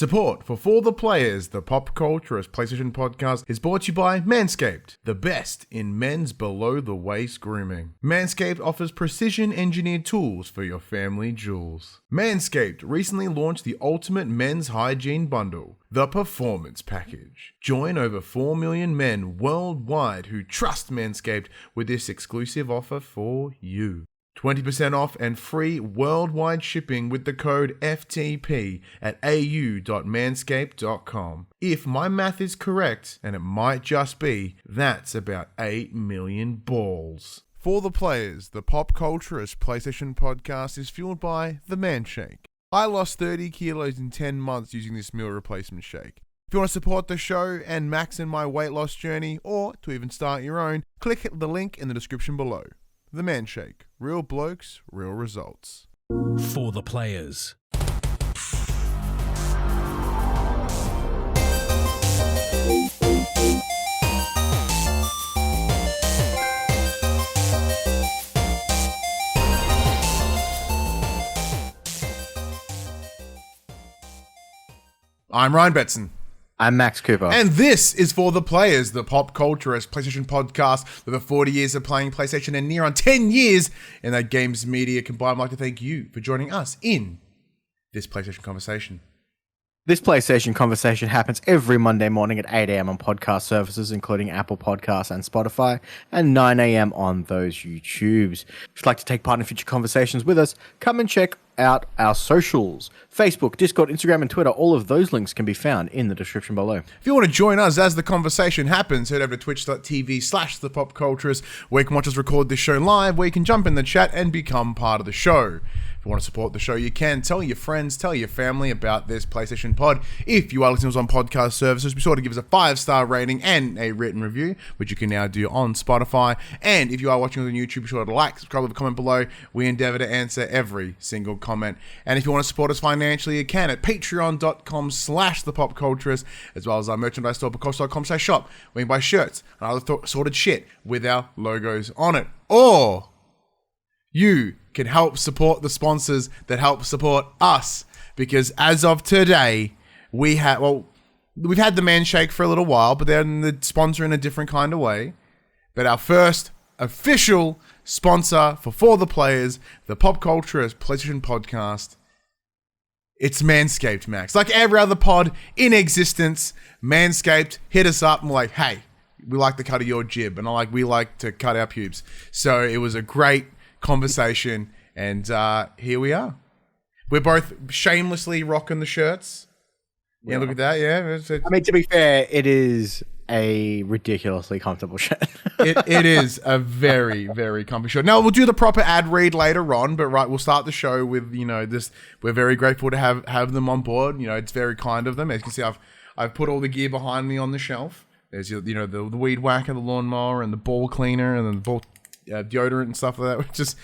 Support for the Players, the Pop Culturist PlayStation Podcast, is brought to you by Manscaped, the best in men's below-the-waist grooming. Manscaped offers precision-engineered tools for your family jewels. Manscaped recently launched the ultimate men's hygiene bundle, the Performance Package. Join over 4 million men worldwide who trust Manscaped with this exclusive offer for you. 20% off and free worldwide shipping with the code FTP at au.manscaped.com. If my math is correct, and it might just be, that's about 8 million balls. For the Players, the Pop Culturist PlayStation Podcast is fueled by the Man Shake. I lost 30 kilos in 10 months using this meal replacement shake. If you want to support the show and max in my weight loss journey, or to even start your own, click the link in the description below. The Man Shake. Real blokes, real results. For the Players. I'm Ryan Betson. I'm Max Cooper. And this is For the Players, the Pop Culturist PlayStation Podcast. With over 40 years of playing PlayStation and near on 10 years in that games media combined, I'd like to thank you for joining us in this PlayStation conversation. This PlayStation conversation happens every Monday morning at 8 a.m. on podcast services, including Apple Podcasts and Spotify, and 9 a.m. on those YouTubes. If you'd like to take part in future conversations with us, come and check out our socials. Facebook, Discord, Instagram, and Twitter. All of those links can be found in the description below. If you want to join us as the conversation happens, head over to twitch.tv/thepopculturist, where you can watch us record this show live, where you can jump in the chat and become part of the show. If you want to support the show, you can. Tell your friends, tell your family about this PlayStation pod. If you are listening to us on podcast services, be sure to give us a 5-star rating and a written review, which you can now do on Spotify. And if you are watching on YouTube, be sure to like, subscribe, leave a comment below. We endeavor to answer every single comment. And if you want to support us financially, you can at patreon.com/thepopculturist, as well as our merchandise store, pocos.com/shop, where you can buy shirts and other sorted shit with our logos on it. Or you can help support the sponsors that help support us, because as of today, we've had the Man Shake for a little while, but they're the sponsor in a different kind of way. But our first official sponsor for the Players, the Pop Culturist PlayStation Podcast, it's Manscaped, Max. Like every other pod in existence, Manscaped hit us up and we're like, hey, we like the cut of your jib, and we like to cut our pubes. So it was a great conversation, and here we are. We're both shamelessly rocking the shirts. Yeah, look at that. Yeah, I mean, to be fair, it is a ridiculously comfortable shirt. it is a very, very comfy shirt. Now, we'll do the proper ad read later on, but we'll start the show with, this. We're very grateful to have them on board. It's very kind of them. As you can see, I've put all the gear behind me on the shelf. There's the weed whacker, the lawnmower, and the ball cleaner, and then the ball deodorant and stuff like that, which just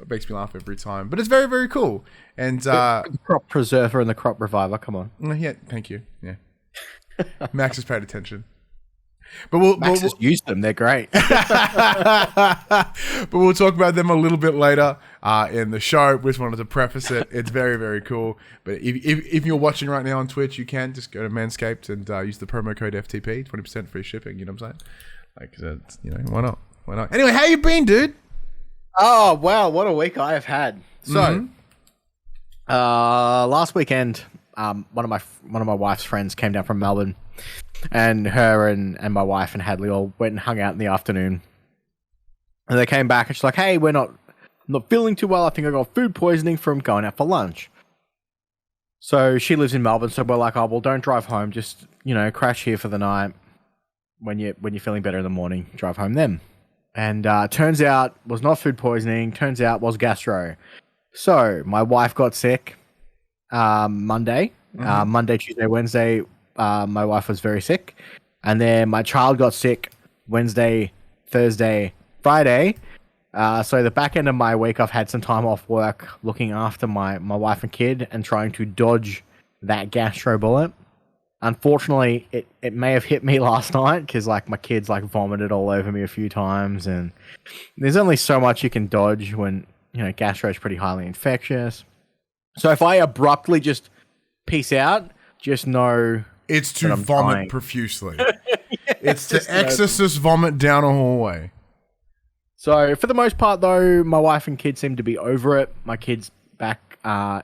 makes me laugh every time. But it's very, very cool. And the crop preserver and the crop reviver. Come on. Yeah, thank you. Yeah, Max has paid attention. But Max has used them. They're great. But we'll talk about them a little bit later in the show. We just wanted to preface it. It's very, very cool. But if you're watching right now on Twitch, you can just go to Manscaped and use the promo code FTP, 20% free shipping. You know what I'm saying? Why not? Why not? Anyway, how you been, dude? Oh, wow. What a week I have had. So, last weekend, one of my wife's friends came down from Melbourne, and her and my wife and Hadley all went and hung out in the afternoon. And they came back and she's like, hey, we're not feeling too well. I think I got food poisoning from going out for lunch. So she lives in Melbourne, so we're like, oh, well, don't drive home. Just, crash here for the night. When you're feeling better in the morning, drive home then. And turns out was not food poisoning. Turns out was gastro. So my wife got sick Monday. Monday, Tuesday, Wednesday. My wife was very sick. And then my child got sick Wednesday, Thursday, Friday. So the back end of my week, I've had some time off work looking after my wife and kid and trying to dodge that gastro bullet. Unfortunately, it may have hit me last night because my kids vomited all over me a few times, and there's only so much you can dodge when gastro is pretty highly infectious. So if I abruptly just peace out, just know It's to that I'm vomit trying. profusely. It's to Just know- exorcist vomit down a hallway. So for the most part, though, my wife and kids seem to be over it. My kid's back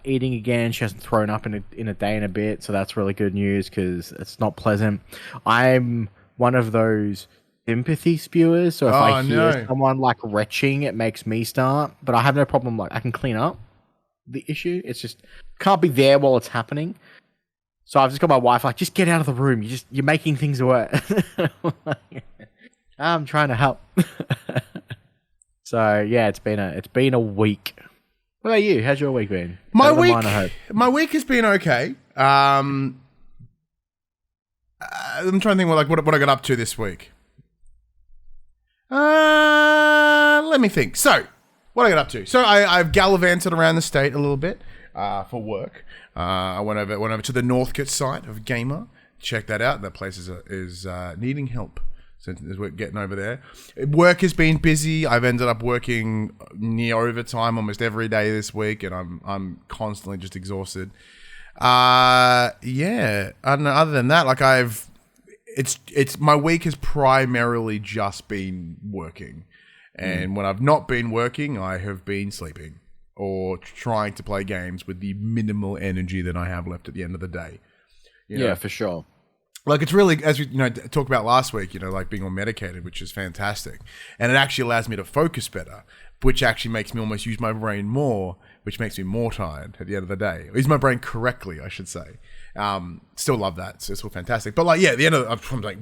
eating again. She hasn't thrown up in a day and a bit, so that's really good news because it's not pleasant. I'm one of those sympathy spewers, so if I hear someone like retching, it makes me start. But I have no problem. Like I can clean up the issue. It's just can't be there while it's happening. So I've just got my wife like, just get out of the room. You're making things worse. I'm trying to help. So yeah, it's been a week. What about you? How's your week been? My Better than week, mine, I hope. my week has been okay. I'm trying to think what I got up to this week. Let me think. So, what I got up to? So I've gallivanted around the state a little bit for work. I went over to the Northcote site of Gamer. Check that out. That place is needing help. So we're getting over there. Work has been busy. I've ended up working near overtime almost every day this week, and I'm constantly just exhausted. Yeah. I don't know. Other than that, like it's my week has primarily just been working, and when I've not been working, I have been sleeping or trying to play games with the minimal energy that I have left at the end of the day. You know? Yeah, for sure. Like it's really, as we talked about last week, like being on medicated, which is fantastic, and it actually allows me to focus better, which actually makes me almost use my brain more, which makes me more tired at the end of the day. Use my brain correctly, I should say. Still love that, so it's all fantastic. But like, yeah, at the end of I'm like,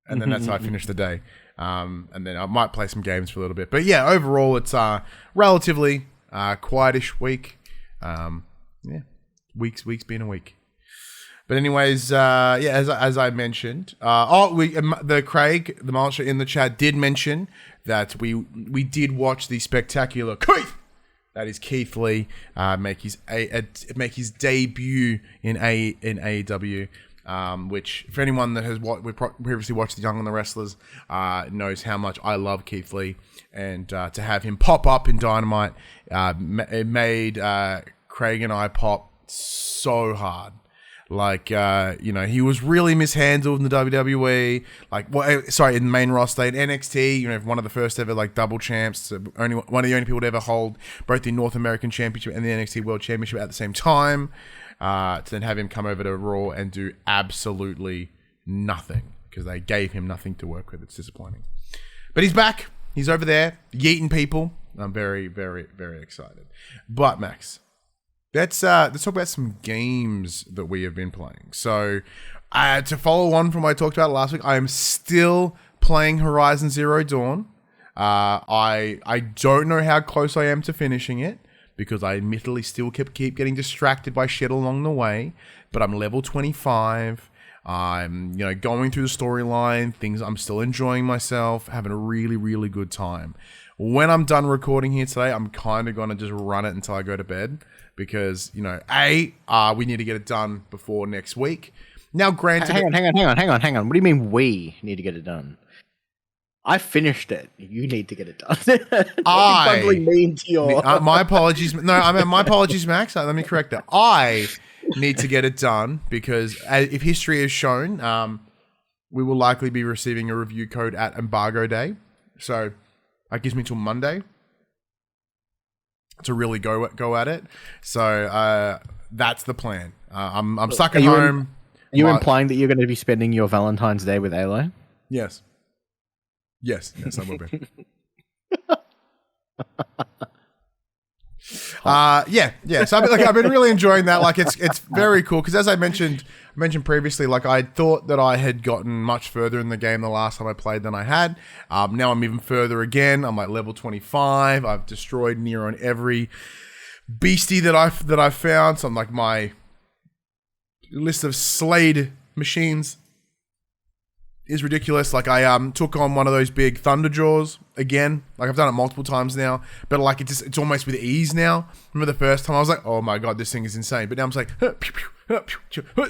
and then that's how I finish the day. And then I might play some games for a little bit. But yeah, overall, it's relatively quietish week. Yeah, week's been a week. But anyways, yeah, as I mentioned, the Craig, the Mulcher in the chat did mention that we did watch the spectacular Keith, that is Keith Lee, make his debut in AEW, which for anyone that has previously watched The Young and the Wrestlers knows how much I love Keith Lee, and to have him pop up in Dynamite, it made Craig and I pop so hard. Like, he was really mishandled in the WWE. In the main roster in NXT. One of the first ever double champs. One of the only people to ever hold both the North American Championship and the NXT World Championship at the same time. To then have him come over to Raw and do absolutely nothing because they gave him nothing to work with. It's disappointing. But he's back. He's over there yeeting people. I'm very, very, very excited. But Max, let's talk about some games that we have been playing. So, to follow on from what I talked about last week, I am still playing Horizon Zero Dawn. I don't know how close I am to finishing it because I admittedly still keep getting distracted by shit along the way. But I'm level 25. I'm going through the storyline. I'm still enjoying myself, having a really, really good time. When I'm done recording here today, I'm kind of going to just run it until I go to bed. Because, we need to get it done before next week. Now, granted... Hang on. What do you mean we need to get it done? I finished it. You need to get it done. Bundling me into your... my apologies. No, I mean, my apologies, Max. Let me correct that. I need to get it done because if history has shown, we will likely be receiving a review code at Embargo Day. So, that gives me till Monday to really go at it. So that's the plan. I'm stuck at home. Are you implying that you're going to be spending your Valentine's Day with Aloy? Yes, I will be. Yeah. So I've been really enjoying that. Like it's very cool because as I mentioned previously, like I thought that I had gotten much further in the game the last time I played than I had. Now I'm even further again. I'm like level 25. I've destroyed near on every beastie that I've found. So I'm like my list of slayed machines is ridiculous. Like I took on one of those big thunder jaws again. Like I've done it multiple times now, but like it's almost with ease now. Remember the first time I was like, oh my god, this thing is insane. But now I'm just like,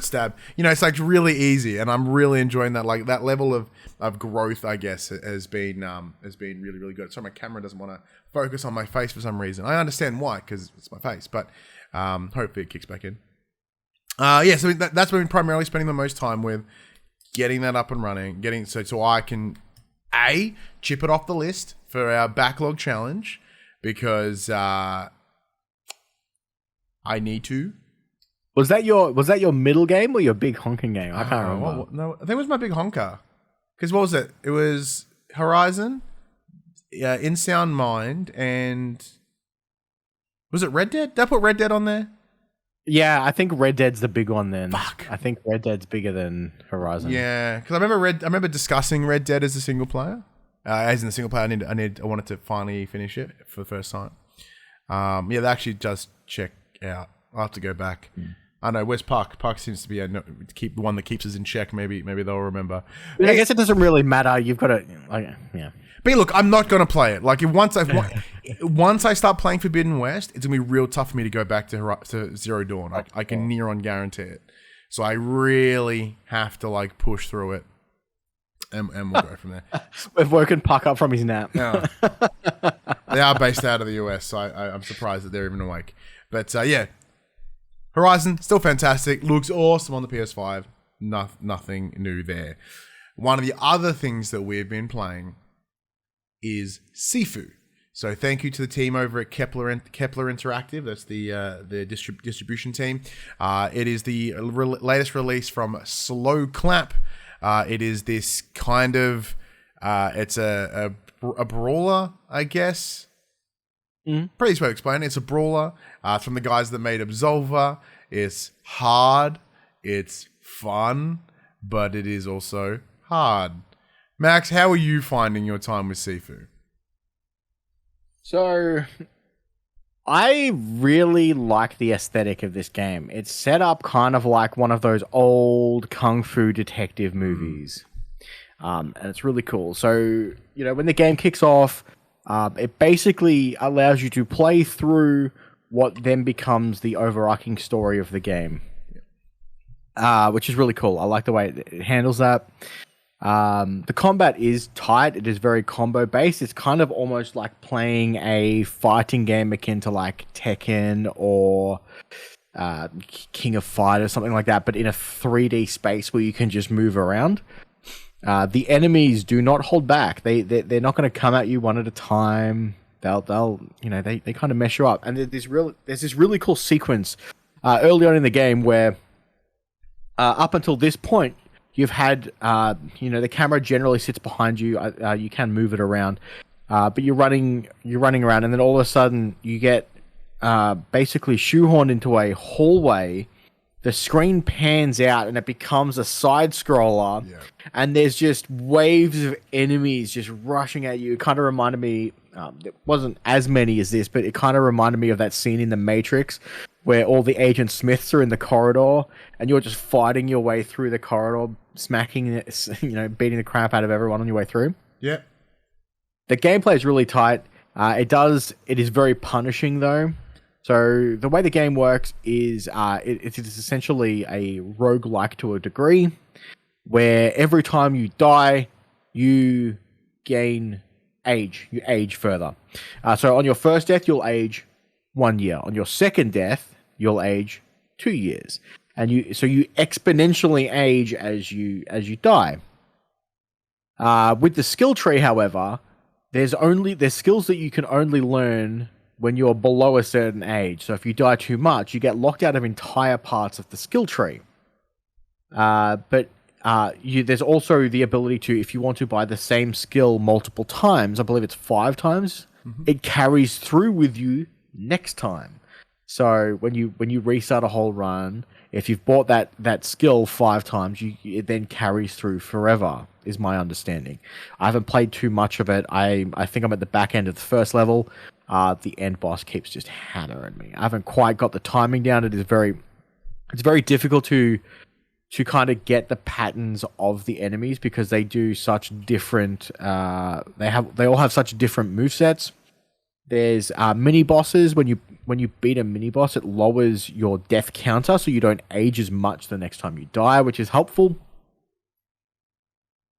stab. It's like really easy, and I'm really enjoying that. Like that level of growth, I guess, has been really, really good. Sorry, my camera doesn't want to focus on my face for some reason. I understand why, because it's my face, but hopefully it kicks back in. So that's what I've been primarily spending the most time with, getting that up and running, so I can chip it off the list for our backlog challenge, because I need to. Was that your middle game or your big honking game? I can't remember. No, I think it was my big honker. Because what was it? It was Horizon, In Sound Mind, and was it Red Dead? Did I put Red Dead on there? Yeah, I think Red Dead's the big one then. Fuck. I think Red Dead's bigger than Horizon. Yeah, because I remember discussing Red Dead as a single player. As in the single player, I wanted to finally finish it for the first time. That actually does check out. I'll have to go back. I know, where's Puck? Puck seems to be the one that keeps us in check. Maybe they'll remember. I guess it doesn't really matter. You've got to, yeah. But look, I'm not going to play it. Like, once I start playing Forbidden West, it's going to be real tough for me to go back to Zero Dawn. I can near on guarantee it. So I really have to, push through it. And we'll go from there. We've woken Puck up from his nap. Yeah. They are based out of the US, so I'm surprised that they're even awake. But, Horizon, still fantastic. Looks awesome on the PS5. Nothing new there. One of the other things that we've been playing is Sifu. So thank you to the team over at Kepler Interactive. That's the distribution team. It is the latest release from Slow Clap. It is this kind of it's a brawler, I guess. Pretty easy way to explain it. It's a brawler from the guys that made Absolver. It's hard, it's fun, but it is also hard. Max, how are you finding your time with Sifu? So, I really like the aesthetic of this game. It's set up kind of like one of those old kung fu detective movies. And it's really cool. So, when the game kicks off, it basically allows you to play through what then becomes the overarching story of the game. Which is really cool. I like the way it handles that. The combat is tight. It is very combo based. It's kind of almost like playing a fighting game akin to like Tekken or King of Fighters, something like that, but in a 3D space where you can just move around. The enemies do not hold back. They're not going to come at you one at a time. They'll they kind of mess you up. And there's this really cool sequence early on in the game where up until this point, you've had, the camera generally sits behind you. You can move it around, but you're running around, and then all of a sudden you get basically shoehorned into a hallway. The screen pans out, and it becomes a side scroller, and there's just waves of enemies just rushing at you. It kind of reminded me. It wasn't as many as this, but it kind of reminded me of that scene in The Matrix where all the Agent Smiths are in the corridor and you're just fighting your way through the corridor, smacking, beating the crap out of everyone on your way through. Yeah. The gameplay is really tight. It is very punishing though. So the way the game works is it is essentially a roguelike to a degree where every time you die, you gain age. You age further. So on your first death, you'll age 1 year. On your second death, you'll age 2 years. And you exponentially age as you die. With the skill tree, however, there's skills that you can only learn when you're below a certain age. So if you die too much, you get locked out of entire parts of the skill tree. There's also the ability to, if you want to buy the same skill multiple times, I believe it's 5 times, it carries through with you next time. So when you restart a whole run, if you've bought that skill 5 times, it then carries through forever, is my understanding. I haven't played too much of it. I think I'm at the back end of the first level. The end boss keeps just hammering me. I haven't quite got the timing down. It's very difficult to kind of get the patterns of the enemies because they do such different. They all have such different movesets. There's mini bosses. When you beat a mini boss, it lowers your death counter, so you don't age as much the next time you die, which is helpful.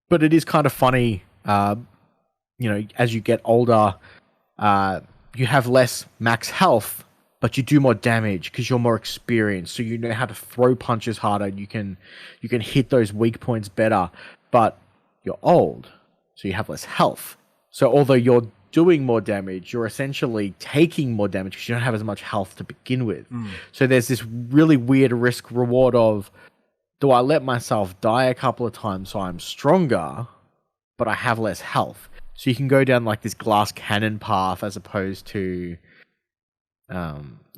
But it is kind of funny, as you get older, you have less max health but you do more damage because you're more experienced. So you know how to throw punches harder. You can hit those weak points better, but you're old, so you have less health. So although you're doing more damage, you're essentially taking more damage because you don't have as much health to begin with. So there's this really weird risk reward of, do I let myself die a couple of times so I'm stronger, but I have less health? So you can go down like this glass cannon path as opposed to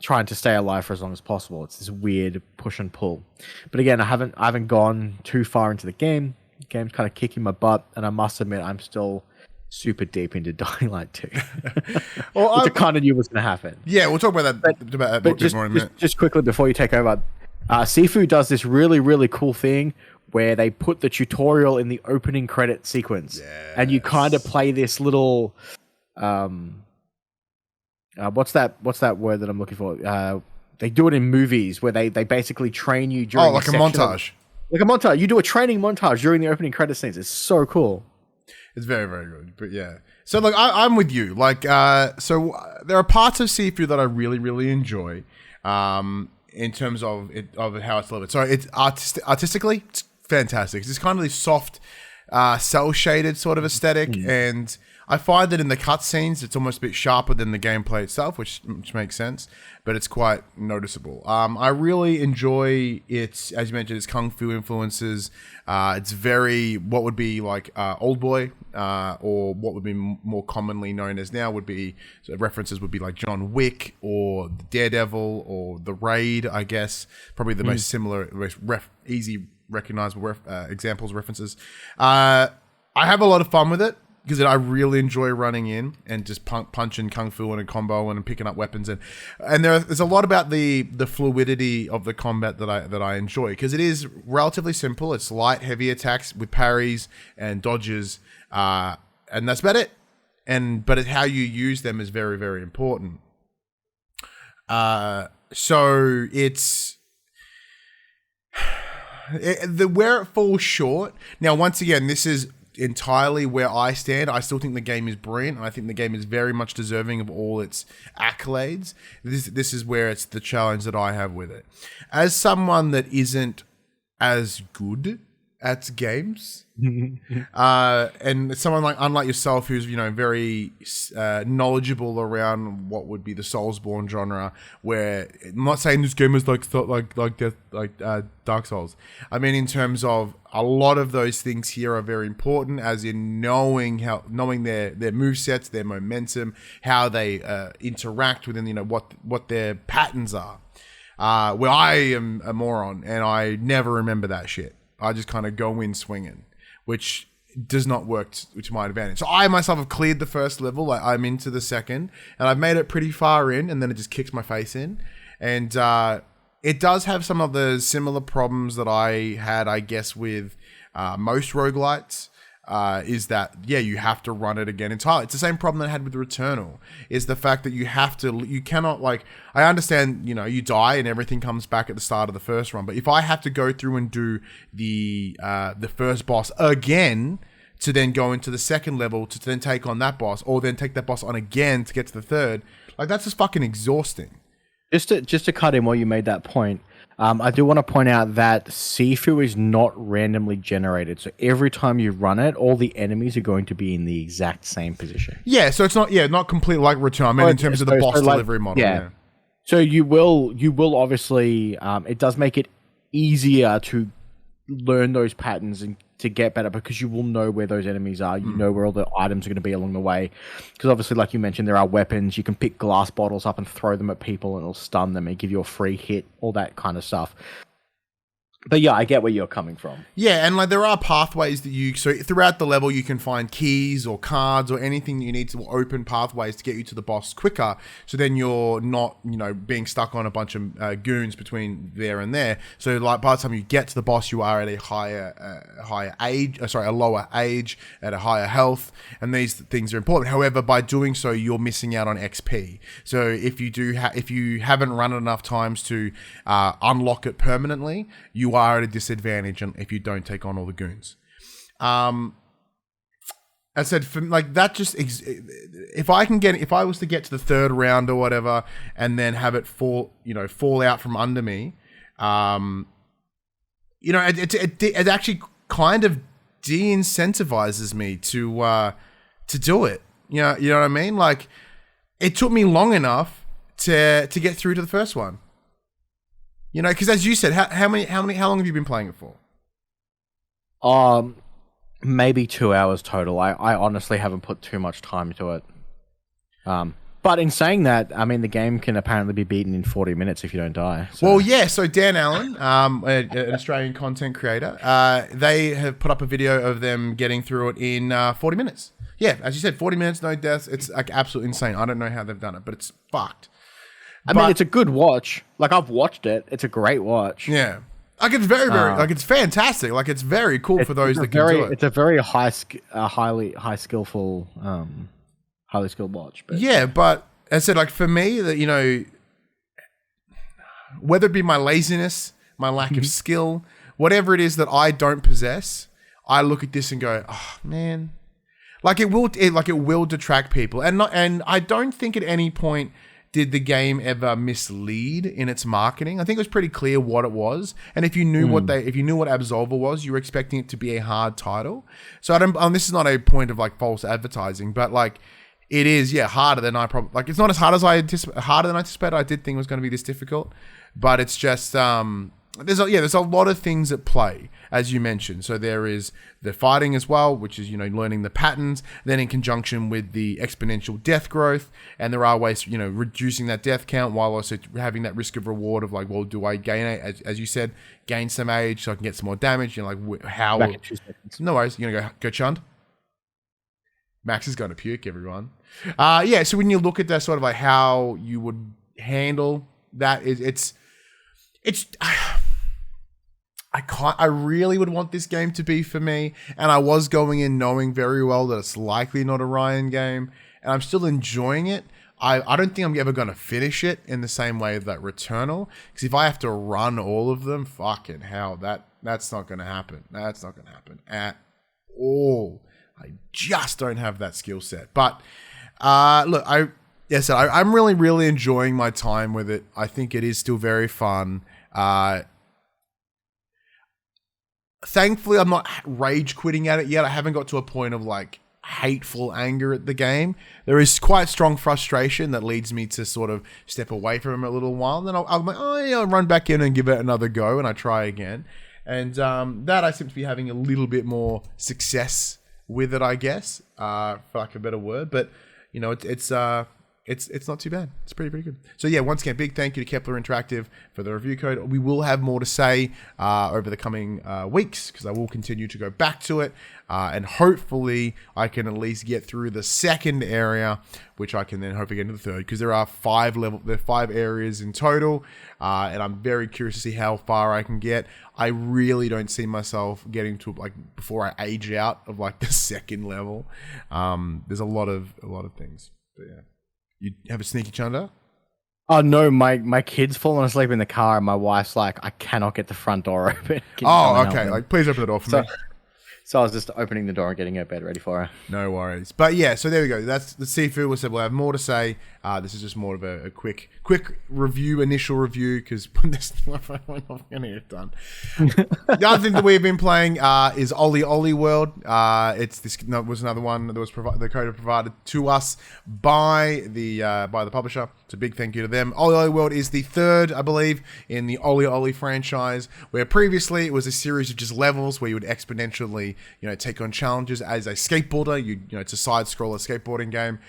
trying to stay alive for as long as possible. It's this weird push and pull. But again, I haven't gone too far into the game. The game's kind of kicking my butt, and I must admit I'm still super deep into Dying Light 2. Well, which I kind of knew was going to happen. Yeah, we'll talk about that but just, more in a minute. Just quickly before you take over, Sifu does this really, really cool thing where they put the tutorial in the opening credit sequence. Yes. And you kind of play this little... what's that word that I'm looking for? They do it in movies where they basically train you during like a montage. Like a montage. You do a training montage during the opening credit scenes. It's so cool. It's very, very good. But yeah. So like I'm with you. Like there are parts of Sifu that I really, really enjoy. In terms of how it's delivered. So it's artistically, it's fantastic. It's kind of this soft, cel-shaded sort of aesthetic, and I find that in the cutscenes, it's almost a bit sharper than the gameplay itself, which makes sense, but it's quite noticeable. I really enjoy its, as you mentioned, its kung fu influences. It's very, what would be like Old Boy, or what would be more commonly known as now would be, so references would be like John Wick or Daredevil or The Raid, I guess. Probably the most similar, most easy recognizable examples, references. I have a lot of fun with it, because I really enjoy running in and just punching kung fu and a combo and picking up weapons, and there's a lot about the fluidity of the combat that I enjoy, because it is relatively simple. It's light, heavy attacks with parries and dodges, and that's about it. But how you use them is very, very important. So it's where it falls short. Now, once again, this is entirely where I stand. I still think the game is brilliant, and I think the game is very much deserving of all its accolades. This is where it's the challenge that I have with it. As someone that isn't as good at games, and someone unlike yourself, who's very knowledgeable around what would be the Soulsborne genre, where I'm not saying this game is like Dark Souls. I mean, in terms of a lot of those things here are very important, as in knowing their movesets, their momentum, how they interact within what their patterns are. Where I am a moron and I never remember that shit. I just kind of go in swinging, which does not work to my advantage. So I myself have cleared the first level. I'm into the second, and I've made it pretty far in, and then it just kicks my face in. And it does have some of the similar problems that I had, I guess, with most roguelites. Is that, you have to run it again entirely. It's the same problem that I had with Returnal, is the fact that you cannot, I understand, you die and everything comes back at the start of the first run, but if I have to go through and do the first boss again to then go into the second level to then take on that boss, or then take that boss on again to get to the third, that's just fucking exhausting. Just to cut in while you made that point, I do want to point out that Sifu is not randomly generated. So every time you run it, all the enemies are going to be in the exact same position. Yeah, so it's not completely like Return. I mean, in terms of the boss delivery model. Yeah. So you will obviously, it does make it easier to learn those patterns and to get better, because you will know where those enemies are. You know where all the items are going to be along the way. Because obviously, like you mentioned, there are weapons. You can pick glass bottles up and throw them at people, and it'll stun them and give you a free hit, all that kind of stuff. But yeah, I get where you're coming from. Yeah, and there are pathways that so throughout the level you can find keys or cards or anything that you need to open pathways to get you to the boss quicker. So then you're not, being stuck on a bunch of goons between there and there. So by the time you get to the boss, you are at a lower age, at a higher health, and these things are important. However, by doing so, you're missing out on XP. So if you haven't run it enough times to unlock it permanently, you are at a disadvantage if you don't take on all the goons. I said, for, like, that just if I was to get to the third round or whatever, and then have it fall out from under me, it actually kind of de-incentivizes me to do it. You know what I mean? Like, it took me long enough to get through to the first one. You know, because as you said, how long have you been playing it for? Maybe 2 hours total. I honestly haven't put too much time into it. But in saying that, I mean, the game can apparently be beaten in 40 minutes if you don't die. So. Well, yeah. So Dan Allen, an Australian content creator, they have put up a video of them getting through it in 40 minutes. Yeah, as you said, 40 minutes, no deaths. It's like absolutely insane. I don't know how they've done it, but it's fucked. I mean, it's a good watch. Like, I've watched it. It's a great watch. Yeah. Like, it's very, it's fantastic. Like, it's very cool for those that can do it. It's a very highly skillful watch. But. Yeah, but as I said, like, for me, that, you know, whether it be my laziness, my lack of skill, whatever it is that I don't possess, I look at this and go, oh, man. Like, it will detract people. And I don't think at any point did the game ever mislead in its marketing. I think it was pretty clear what it was. And if you knew what Absolver was, you were expecting it to be a hard title. So this is not a point of like false advertising, but like it is, harder than I probably, like, it's not as hard as I anticipated. I did think it was going to be this difficult, but it's just, there's a lot of things at play, as you mentioned. So there is the fighting as well, which is, you know, learning the patterns, then in conjunction with the exponential death growth. And there are ways, you know, reducing that death count while also having that risk of reward of like, well, do I gain it? As you said, gain some age so I can get some more damage. You know, like how... Back in 2 seconds. No worries. You're going to go Chund? Max is going to puke, everyone. So when you look at that sort of like how you would handle that, it's I really would want this game to be for me, and I was going in knowing very well that it's likely not a Ryan game, and I'm still enjoying it. I don't think I'm ever going to finish it in the same way that Returnal, because if I have to run all of them, fucking hell, that's not going to happen. That's not going to happen at all. I just don't have that skill set. But look, I'm really, really enjoying my time with it. I think it is still very fun. Thankfully, I'm not rage quitting at it yet. I haven't got to a point of like hateful anger at the game. There is quite strong frustration that leads me to sort of step away from it a little while. And then I'll run back in and give it another go, and I try again. And that I seem to be having a little bit more success with it, I guess, for like a better word. But you know, it's not too bad. It's pretty good. So yeah, once again, big thank you to Kepler Interactive for the review code. We will have more to say over the coming weeks, because I will continue to go back to it, and hopefully I can at least get through the second area, which I can then hopefully get into the third, because there are 5 areas in total, and I'm very curious to see how far I can get. I really don't see myself getting to like before I age out of like the second level. There's a lot of things, but yeah. You have a sneaky chunder? Oh no, my kid's fallen asleep in the car, and my wife's like, I cannot get the front door open. Oh, okay. Like, please open the door for me. So I was just opening the door and getting her bed ready for her. No worries. But yeah, so there we go. That's the Sifu. We said we'll have more to say. This is just more of a quick review, initial review, because we're not going to get done. The other thing that we've been playing is OlliOlliWorld. Was another one that was the code provided to us by the publisher. So big thank you to them. OlliOlliWorld is the third, I believe, in the OlliOlli franchise, where previously it was a series of just levels where you would exponentially, you know, take on challenges as a skateboarder. You know, it's a side-scroller skateboarding game.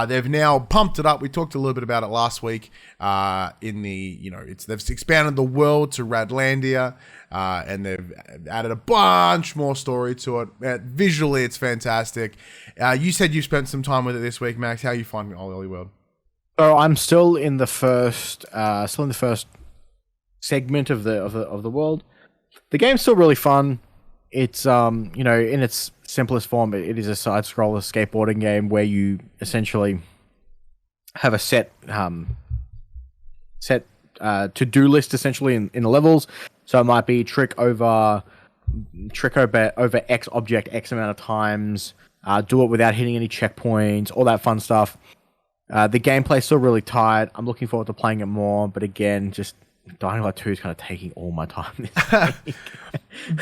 They've now pumped it up. We talked a little bit about it last week. They've expanded the world to Radlandia, and they've added a bunch more story to it. Visually, it's fantastic. You said you spent some time with it this week, Max. How are you finding OlliOlliWorld? So I'm still in the first segment of the world. The game's still really fun. It's in its simplest form, it is a side-scroller skateboarding game where you essentially have a set to-do list essentially in the levels. So it might be trick over X object X amount of times, do it without hitting any checkpoints, all that fun stuff. The gameplay's still really tight. I'm looking forward to playing it more, but again, just Dying Light 2 is kind of taking all my time this week.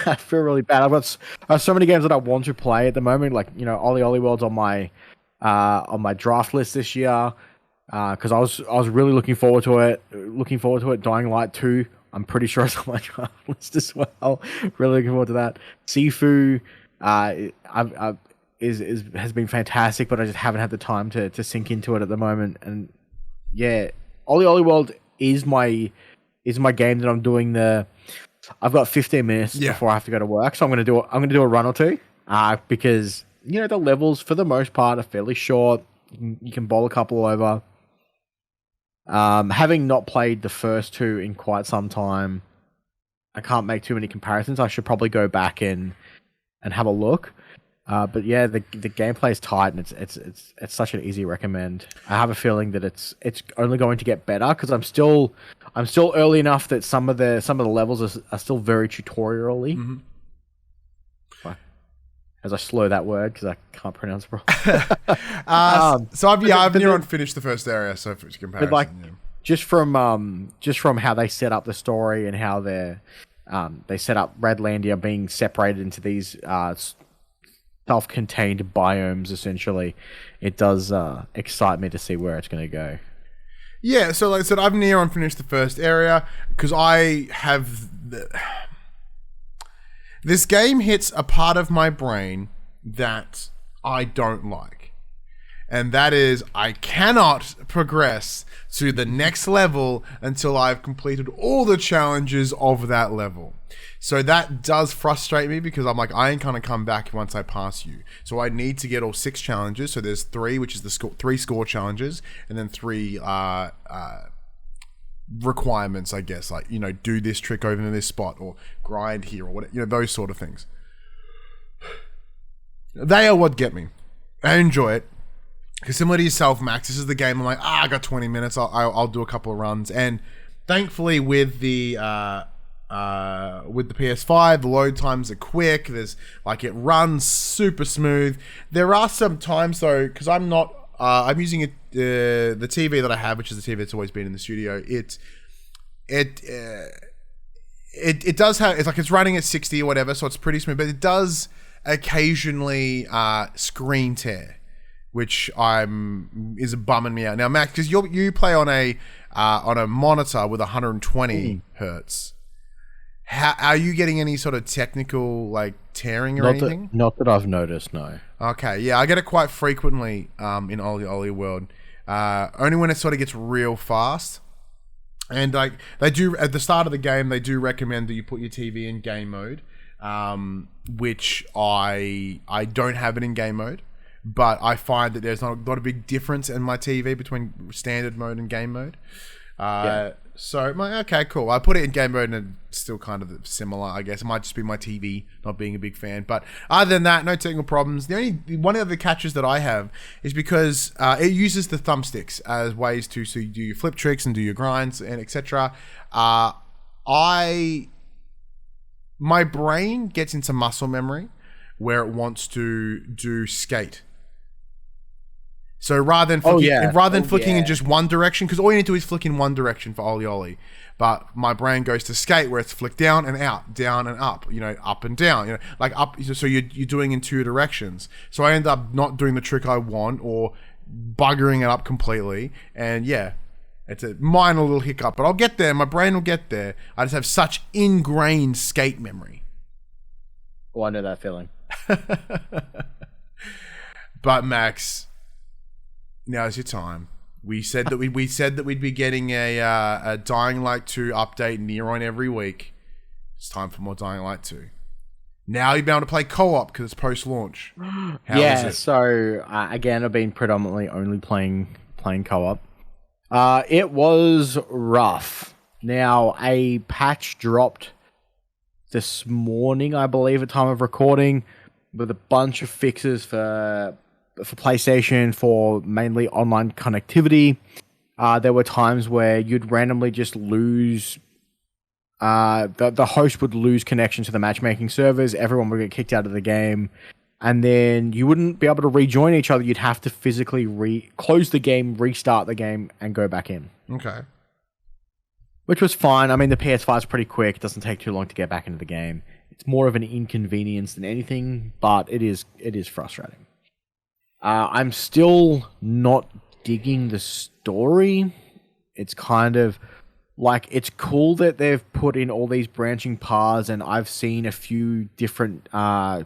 I feel really bad. I have so many games that I want to play at the moment. Like, OlliOlliWorld's on my draft list this year because I was really looking forward to it. Dying Light 2, I'm pretty sure it's on my draft list as well. Really looking forward to that. Sifu, has been fantastic, but I just haven't had the time to sink into it at the moment. And yeah, OlliOlliWorld is my game that I'm doing I've got 15 minutes before I have to go to work, so I'm gonna do a run or two. Because the levels for the most part are fairly short. You can bowl a couple over. Having not played the first two in quite some time, I can't make too many comparisons. I should probably go back and have a look. But yeah, the gameplay is tight, and it's such an easy recommend. I have a feeling that it's only going to get better because I'm still early enough that some of the levels are still very tutorial-y. Mm-hmm. As I slur that word because I can't pronounce it properly. So I've near on finished the first area, so for comparison, just from how they set up the story and how they set up Redlandia being separated into these self-contained biomes, essentially, it does excite me to see where it's going to go. Yeah, so like I said, I've near on finished the first area because I have this game hits a part of my brain that I don't like. And that is, I cannot progress to the next level until I've completed all the challenges of that level. So that does frustrate me because I'm like, I ain't gonna come back once I pass you. So I need to get all 6 challenges. So there's 3, which is the 3 score challenges, and then 3 requirements, I guess, like, do this trick over in this spot or grind here or whatever, those sort of things. They are what get me. I enjoy it. Because similar to yourself, Max, this is the game I'm like, I got 20 minutes, I'll do a couple of runs. And thankfully with the PS5, the load times are quick. There's it runs super smooth. There are some times though, because I'm using the TV that I have, which is the TV that's always been in the studio. It does have, it's running at 60 or whatever, so it's pretty smooth, but it does occasionally screen tear, which is bumming me out. Now, Max, because you play on a monitor with 120 hertz. How are you getting any sort of technical tearing or anything? Not that I've noticed, no. Okay, yeah, I get it quite frequently in OlliOlliWorld. Only when it sort of gets real fast. And they do at the start of the game, they do recommend that you put your TV in game mode, which I don't have it in game mode. But I find that there's not a big difference in my TV between standard mode and game mode. So I'm like, okay, cool. I put it in game mode and it's still kind of similar, I guess. It might just be my TV not being a big fan. But other than that, no technical problems. One of the catches that I have is because it uses the thumbsticks as ways to do your flip tricks and do your grinds and etc. My brain gets into muscle memory where it wants to do skate. So rather than flicking in just one direction, because all you need to do is flick in one direction for OlliOlli, but my brain goes to skate where it's flick down and out, down and up, up and down, up. So you're doing in 2 directions. So I end up not doing the trick I want or buggering it up completely. And yeah, it's a minor little hiccup, but I'll get there. My brain will get there. I just have such ingrained skate memory. Oh, I know that feeling. But Max, now's your time. We said that we'd be getting a Dying Light 2 update near on every week. It's time for more Dying Light 2. Now you'll be able to play co-op because it's post-launch. How is it? So again, I've been predominantly only playing co-op. It was rough. Now a patch dropped this morning, I believe, at time of recording, with a bunch of fixes for PlayStation for mainly online connectivity. There were times where you'd randomly just lose. The host would lose connection to the matchmaking servers. Everyone would get kicked out of the game. and then you wouldn't be able to rejoin each other. You'd have to physically close the game, restart the game, and go back in. Okay. Which was fine. I mean, the PS5 is pretty quick. It doesn't take too long to get back into the game. It's more of an inconvenience than anything, but it is frustrating. I'm still not digging the story. It's kind of like, it's cool that they've put in all these branching paths, and I've seen a few different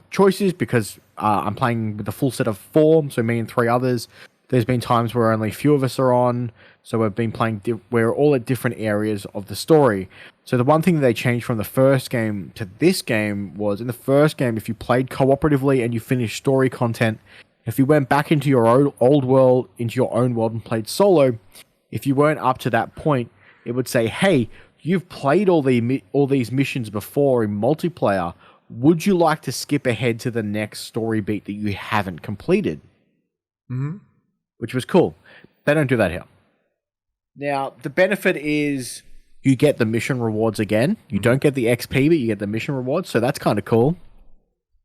choices because I'm playing with a full set of 4, so me and 3 others. There's been times where only a few of us are on, so we've been playing, we're all at different areas of the story. So the one thing that they changed from the first game to this game was, in the first game, if you played cooperatively and you finished story content, if you went back into your old world, into your own world and played solo, if you weren't up to that point, it would say, hey, you've played all these missions before in multiplayer. Would you like to skip ahead to the next story beat that you haven't completed? Mm-hmm. Which was cool. They don't do that here. Now, the benefit is you get the mission rewards again. You don't get the XP, but you get the mission rewards, so that's kind of cool.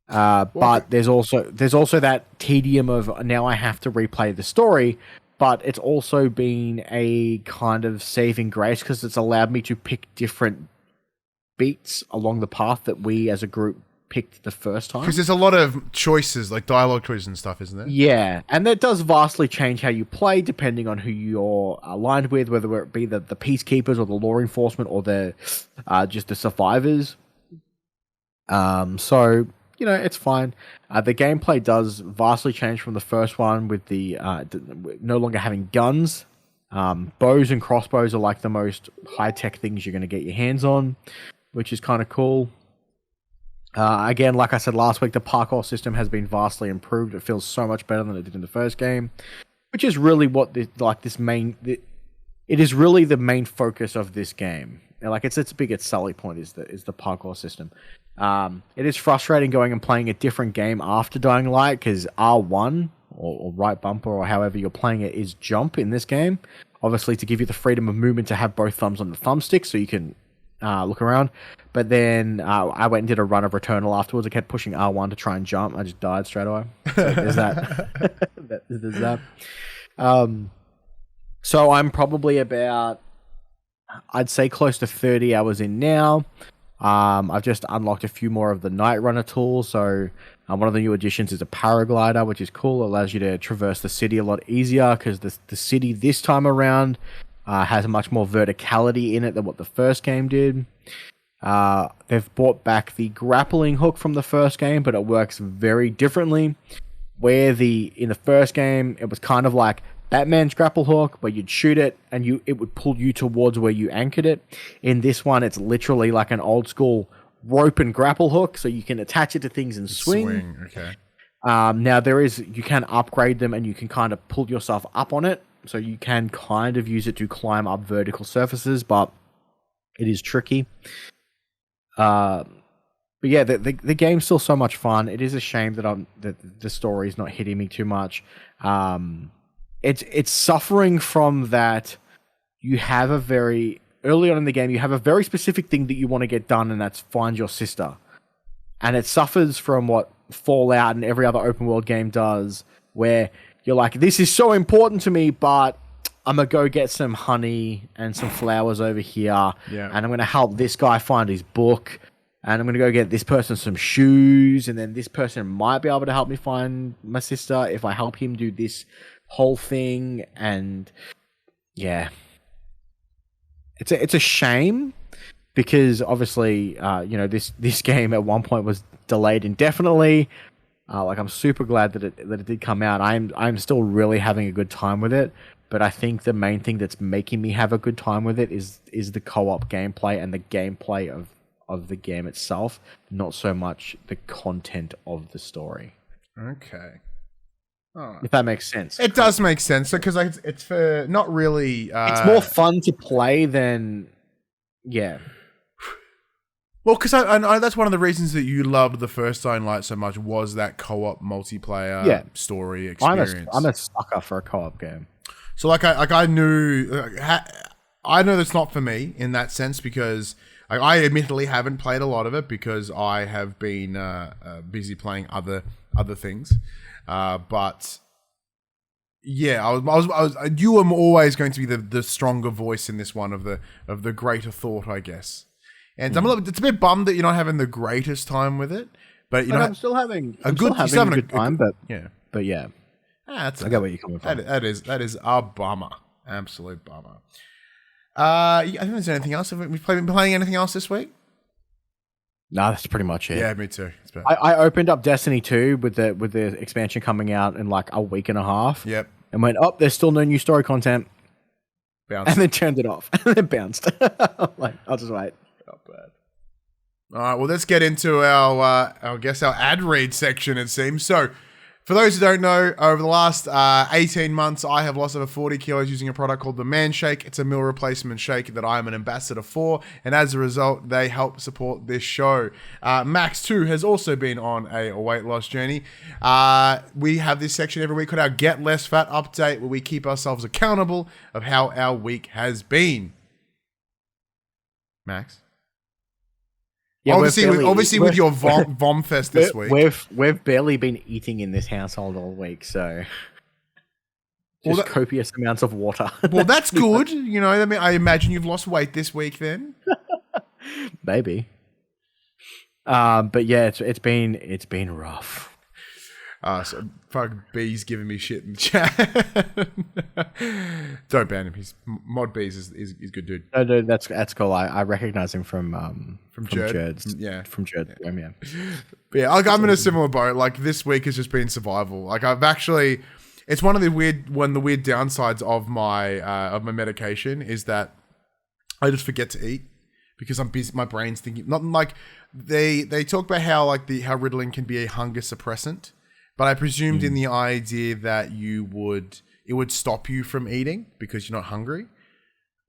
But there's also that tedium of, now I have to replay the story, but it's also been a kind of saving grace because it's allowed me to pick different beats along the path that we as a group picked the first time. Because there's a lot of choices, like dialogue choices and stuff, isn't there? Yeah, and that does vastly change how you play depending on who you're aligned with, whether it be the peacekeepers or the law enforcement or the just the survivors. So, you know, it's fine. The gameplay does vastly change from the first one with the no longer having guns. Bows and crossbows are like the most high-tech things you're going to get your hands on, which is kind of cool. Again, like I said last week, the parkour system has been vastly improved. It feels so much better than it did in the first game, which is really what it is really the main focus of this game. Like, its biggest selling point is the parkour system. It is frustrating going and playing a different game after Dying Light because R1 or right bumper or however you're playing it is jump in this game. Obviously, to give you the freedom of movement to have both thumbs on the thumbstick so you can look around. But then I went and did a run of Returnal afterwards. I kept pushing R1 to try and jump. I just died straight away. So there's that. There's that. So I'm probably about, I'd say, close to 30 hours in now. I've just unlocked a few more of the Night Runner tools. So one of the new additions is a paraglider, which is cool. It allows you to traverse the city a lot easier because the city this time around has much more verticality in it than what the first game did. They've brought back the grappling hook from the first game, but it works very differently. Where in the first game, it was kind of like Batman's grapple hook, where you'd shoot it and it would pull you towards where you anchored it. In this one, it's literally like an old school rope and grapple hook, so you can attach it to things and swing. Okay. Now you can upgrade them and you can kind of pull yourself up on it, so you can kind of use it to climb up vertical surfaces, but it is tricky. But yeah, the game's still so much fun. It is a shame that the story is not hitting me too much. It's suffering from that. You have early on in the game, you have a very specific thing that you want to get done, and that's find your sister. And it suffers from what Fallout and every other open world game does, where you're like, this is so important to me, but I'm going to go get some honey and some flowers over here. Yeah. And I'm going to help this guy find his book. And I'm going to go get this person some shoes. And then this person might be able to help me find my sister if I help him do this whole thing. And yeah, it's a shame because obviously, this game at one point was delayed indefinitely. I'm super glad that it did come out. I'm still really having a good time with it, but I think the main thing that's making me have a good time with it is the co-op gameplay and the gameplay of the game itself, not so much the content of the story. Okay. Oh. If that makes sense. It does make sense because it's for not really. It's more fun to play than, yeah. Well, because I that's one of the reasons that you loved the first Dying Light so much was that co-op multiplayer story experience. I'm a sucker for a co-op game. So I knew I know that's not for me in that sense because I admittedly haven't played a lot of it because I have been busy playing other other things. But yeah, I was you were always going to be the stronger voice in this one of the greater thought, I guess. And it's a bit bummed that you're not having the greatest time with it, but I'm still having a good time. But yeah, I get where you're coming from. That is a bummer, absolute bummer. I think there's anything else. Have we been playing anything else this week? No, that's pretty much it. Yeah, me too. I opened up Destiny 2 with the expansion coming out in like a week and a half. Yep. And went, oh, there's still no new story content. Bounced. And then turned it off. And then bounced. I'm like, I'll just wait. Not bad. All right, well, let's get into our ad read section, it seems. So, for those who don't know, over the last 18 months, I have lost over 40 kilos using a product called the Manscaped. It's a meal replacement shake that I am an ambassador for, and as a result, they help support this show. Max, too, has also been on a weight loss journey. We have this section every week called our Get Less Fat Update, where we keep ourselves accountable of how our week has been. Max? Yeah, obviously with your vom fest this week. We've barely been eating in this household all week, so just copious amounts of water. Well, that's good. You know, I mean, I imagine you've lost weight this week then. Maybe. But yeah, it's been rough. So fucking B's giving me shit in the chat. Don't ban him. He's Mod B's is good dude. No, that's cool. I recognize him from Jerd's. Yeah, from Jerd. Yeah. But yeah, I'm in a similar boat. Like this week has just been survival. Like it's one of the weird downsides of my medication is that I just forget to eat because I'm busy. My brain's thinking. Not like they talk about how Ritalin can be a hunger suppressant. But I presumed in the idea that it would stop you from eating because you're not hungry,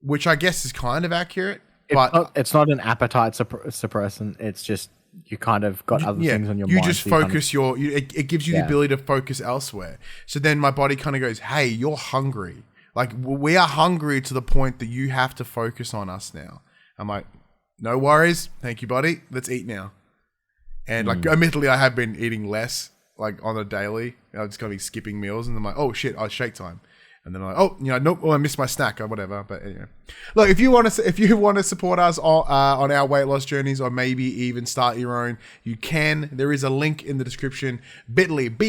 which I guess is kind of accurate. It's not an appetite suppressant. It's just you kind of got other things on your mind. You just focus it gives you the ability to focus elsewhere. So then my body kind of goes, hey, you're hungry. Like we are hungry to the point that you have to focus on us now. I'm like, no worries. Thank you, buddy. Let's eat now. And admittedly, I have been eating less. Like on a daily, I'm just gonna be skipping meals, and I'm like, oh shit, it's shake time, and then I'm like, oh, nope, I missed my snack or whatever. But anyway, look, if you want to support us on our weight loss journeys, or maybe even start your own, you can. There is a link in the description: bit.ly/FTP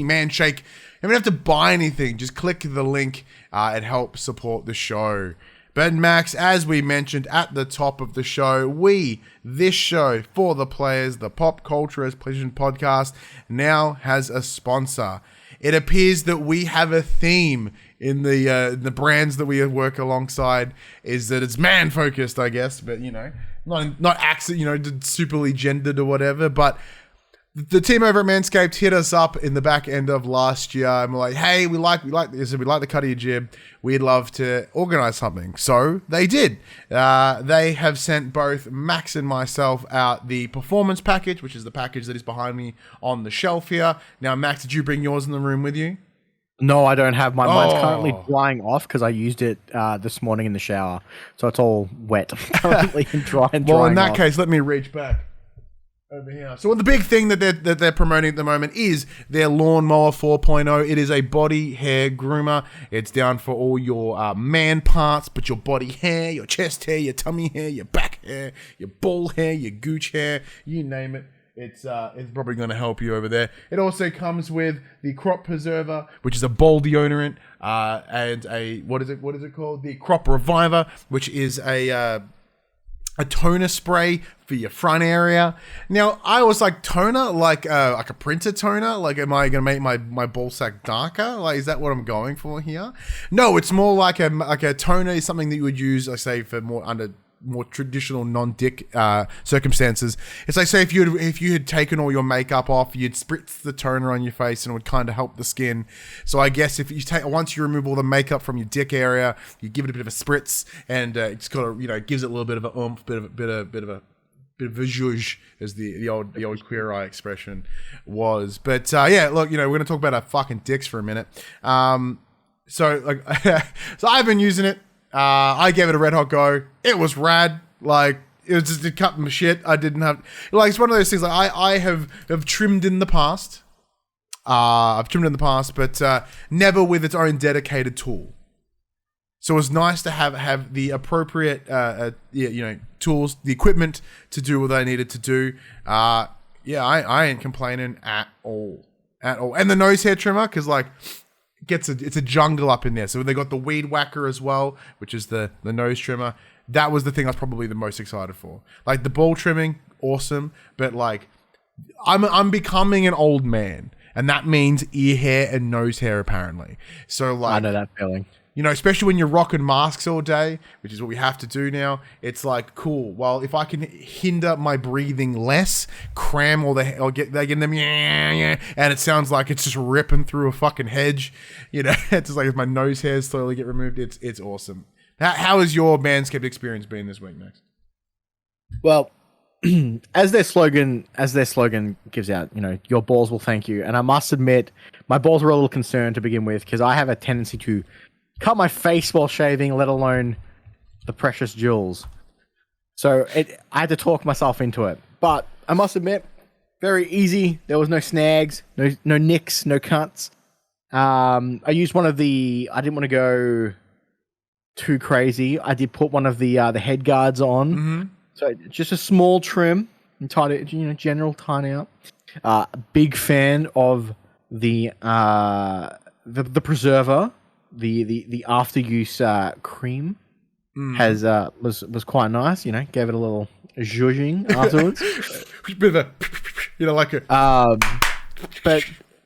Manshake. You don't have to buy anything; just click the link. It helps support the show. But Max, as we mentioned at the top of the show, this show for the players, the Pop Culture PlayStation Podcast, now has a sponsor. It appears that we have a theme in the brands that we work alongside, is that it's man focused, I guess, but not accent, superly gendered or whatever, but. The team over at Manscaped hit us up in the back end of last year and we're like, hey, we like this. We like the cut of your jib. We'd love to organize something. So they did. They have sent both Max and myself out the performance package, which is the package that is behind me on the shelf here. Now, Max, did you bring yours in the room with you? No, I don't have mine. Mine's currently drying off because I used it this morning in the shower. So it's all wet currently and drying Well, in that off. case, let me reach back. Over here. So the big thing that they're promoting at the moment is their Lawnmower 4.0. It is a body hair groomer. It's down for all your man parts, but your body hair, your chest hair, your tummy hair, your back hair, your ball hair, your gooch hair, you name it. It's probably going to help you over there. It also comes with the Crop Preserver, which is a ball deodorant, and a what is it called? The Crop Reviver, which is a toner spray for your front area. Now, I was like, toner, like a printer toner? Like, am I going to make my ball sack darker? Like, is that what I'm going for here? No, it's more like a toner is something that you would use, I say, for more traditional non-dick circumstances. It's like, say if you had taken all your makeup off, you'd spritz the toner on your face and it would kind of help the skin. So I guess if you once you remove all the makeup from your dick area, you give it a bit of a spritz and it's kind of gives it a little bit of a oomph, bit of a zhuzh, as the old Queer Eye expression was. But yeah, look, we're gonna talk about our fucking dicks for a minute. So I've been using it. I gave it a red hot go. It was rad. Like, It was just to cut my shit. I didn't have like it's one of those things. Like I have trimmed in the past. I've trimmed in the past, but never with its own dedicated tool. So it was nice to have the appropriate tools, the equipment to do what I needed to do. I ain't complaining at all. And the nose hair trimmer, because like it's a jungle up in there. So they got the weed whacker as well, which is the nose trimmer. That was the thing I was probably the most excited for. Like the ball trimming, awesome, but like I'm becoming an old man, and that means ear hair and nose hair apparently. So like I know that feeling. You know, especially when you're rocking masks all day, which is what we have to do now. It's like, cool. Well, if I can hinder my breathing less, cram all the, or get them, and it sounds like it's just ripping through a fucking hedge. You know, it's just like if my nose hairs slowly get removed. It's awesome. How has your Manscaped experience been this week, Max? Well, as their slogan gives out, you know, your balls will thank you. And I must admit, my balls were a little concerned to begin with because I have a tendency to cut my face while shaving, let alone the precious jewels. So I had to talk myself into it. But I must admit, very easy. There was no snags, no nicks, no cuts. I used one of the. I didn't want to go too crazy. I did put one of the head guards on. Mm-hmm. So just a small trim and tidy it, you know, general tiny up. Big fan of the preserver. The after use cream was quite nice. You know, gave it a little zhuzhing afterwards. Bit of a, you know, like a. But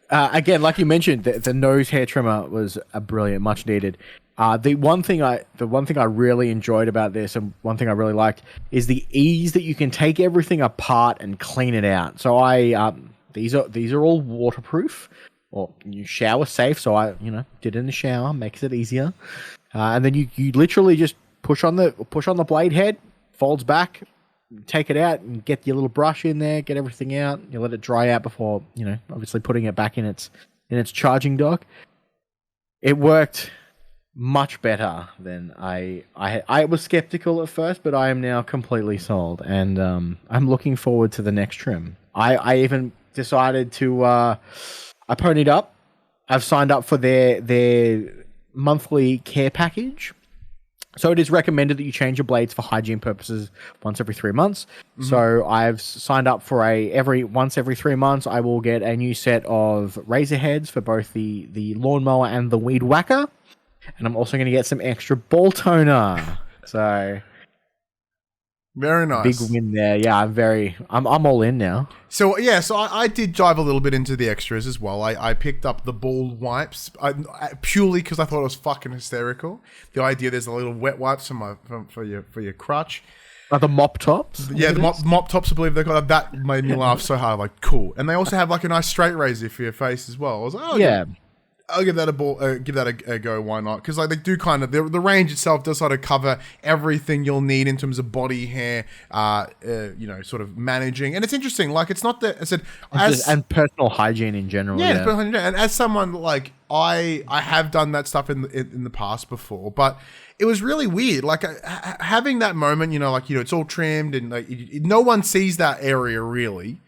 again, like you mentioned, the nose hair trimmer was a brilliant, much needed. The one thing I really enjoyed about this, and one thing I really liked, is the ease that you can take everything apart and clean it out. So these are all waterproof. Or you shower safe, so I, you know, did it in the shower, makes it easier. And then you literally just push on the blade head, folds back, take it out, and get your little brush in there, get everything out. You let it dry out before, you know, obviously putting it back in its charging dock. It worked much better than I was skeptical at first, but I am now completely sold, and I'm looking forward to the next trim. I even decided to. I ponied up. I've signed up for their monthly care package. So it is recommended that you change your blades for hygiene purposes once every 3 months. Mm-hmm. So I've signed up for once every 3 months, I will get a new set of razor heads for both the lawnmower and the weed whacker. And I'm also going to get some extra ball toner. So very nice. Big win there. Yeah, I'm all in now. So yeah, I did dive a little bit into the extras as well. I picked up the ball wipes purely because I thought it was fucking hysterical. The idea there's a little wet wipes for your crutch. Like the mop tops? Yeah, the mop tops, I believe they got that. Made me laugh so hard. Like, cool. And they also have like a nice straight razor for your face as well. I was like, oh yeah. I'll give that a go. Why not? Because like they do kind of the range itself does sort of cover everything you'll need in terms of body hair, sort of managing. And it's interesting. Like it's not that I said and personal hygiene in general. Yeah, personal hygiene. And as someone like I have done that stuff in the past before, but it was really weird. Like having that moment, you know, like it's all trimmed and like no one sees that area really,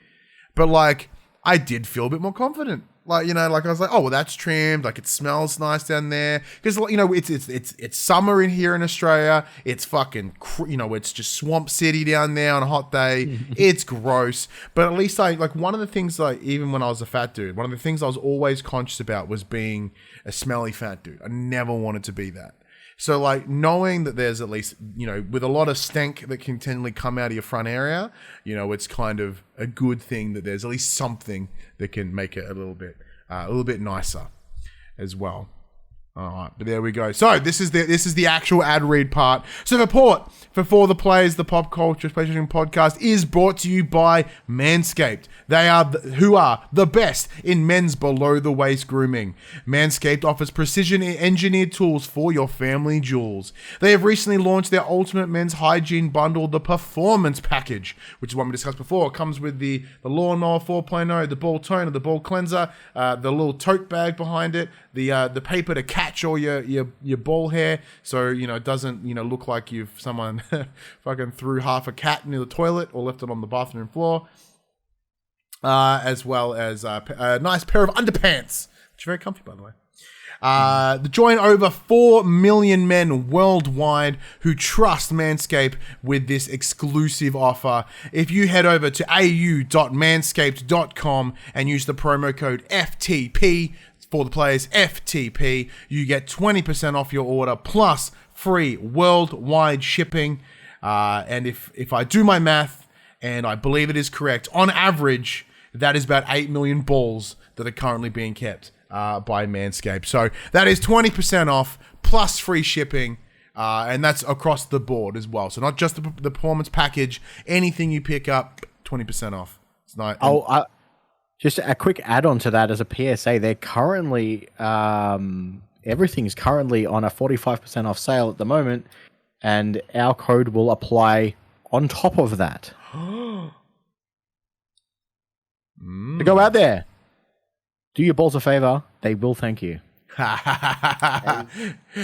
but like I did feel a bit more confident. Like, you know, like I was like, oh, well, that's trimmed. Like it smells nice down there. Because, you know, it's summer in here in Australia. It's fucking, it's just swamp city down there on a hot day. It's gross. But at least one of the things, like, even when I was a fat dude, one of the things I was always conscious about was being a smelly fat dude. I never wanted to be that. So, like, knowing that there's at least, you know, with a lot of stank that can continually come out of your front area, you know, it's kind of a good thing that there's at least something that can make it a little bit nicer as well. All right, but there we go. So this is the actual ad read part. So for the players, the Pop Culture PlayStation Podcast is brought to you by Manscaped. They are who are the best in men's below the waist grooming. Manscaped offers precision engineered tools for your family jewels. They have recently launched their ultimate men's hygiene bundle, the Performance Package, which is one we discussed before. It comes with the lawnmower 4.0, the ball toner, the ball cleanser, the little tote bag behind it, the paper to catch all your ball hair, so it doesn't look like someone fucking threw half a cat near the toilet or left it on the bathroom floor. As well as a nice pair of underpants, which are very comfy, by the way. Join over 4 million men worldwide who trust Manscaped with this exclusive offer. If you head over to au.manscaped.com and use the promo code FTP for the players, FTP, you get 20% off your order plus free worldwide shipping. And if I do my math, and I believe it is correct, on average, that is about 8 million balls that are currently being kept by Manscaped. So that is 20% off plus free shipping, and that's across the board as well. So not just the performance package, anything you pick up, 20% off. It's not. Just a quick add-on to that as a PSA. They're currently everything's currently on a 45% off sale at the moment, and our code will apply on top of that. So go out there. Do your balls a favor. They will thank you. Yeah,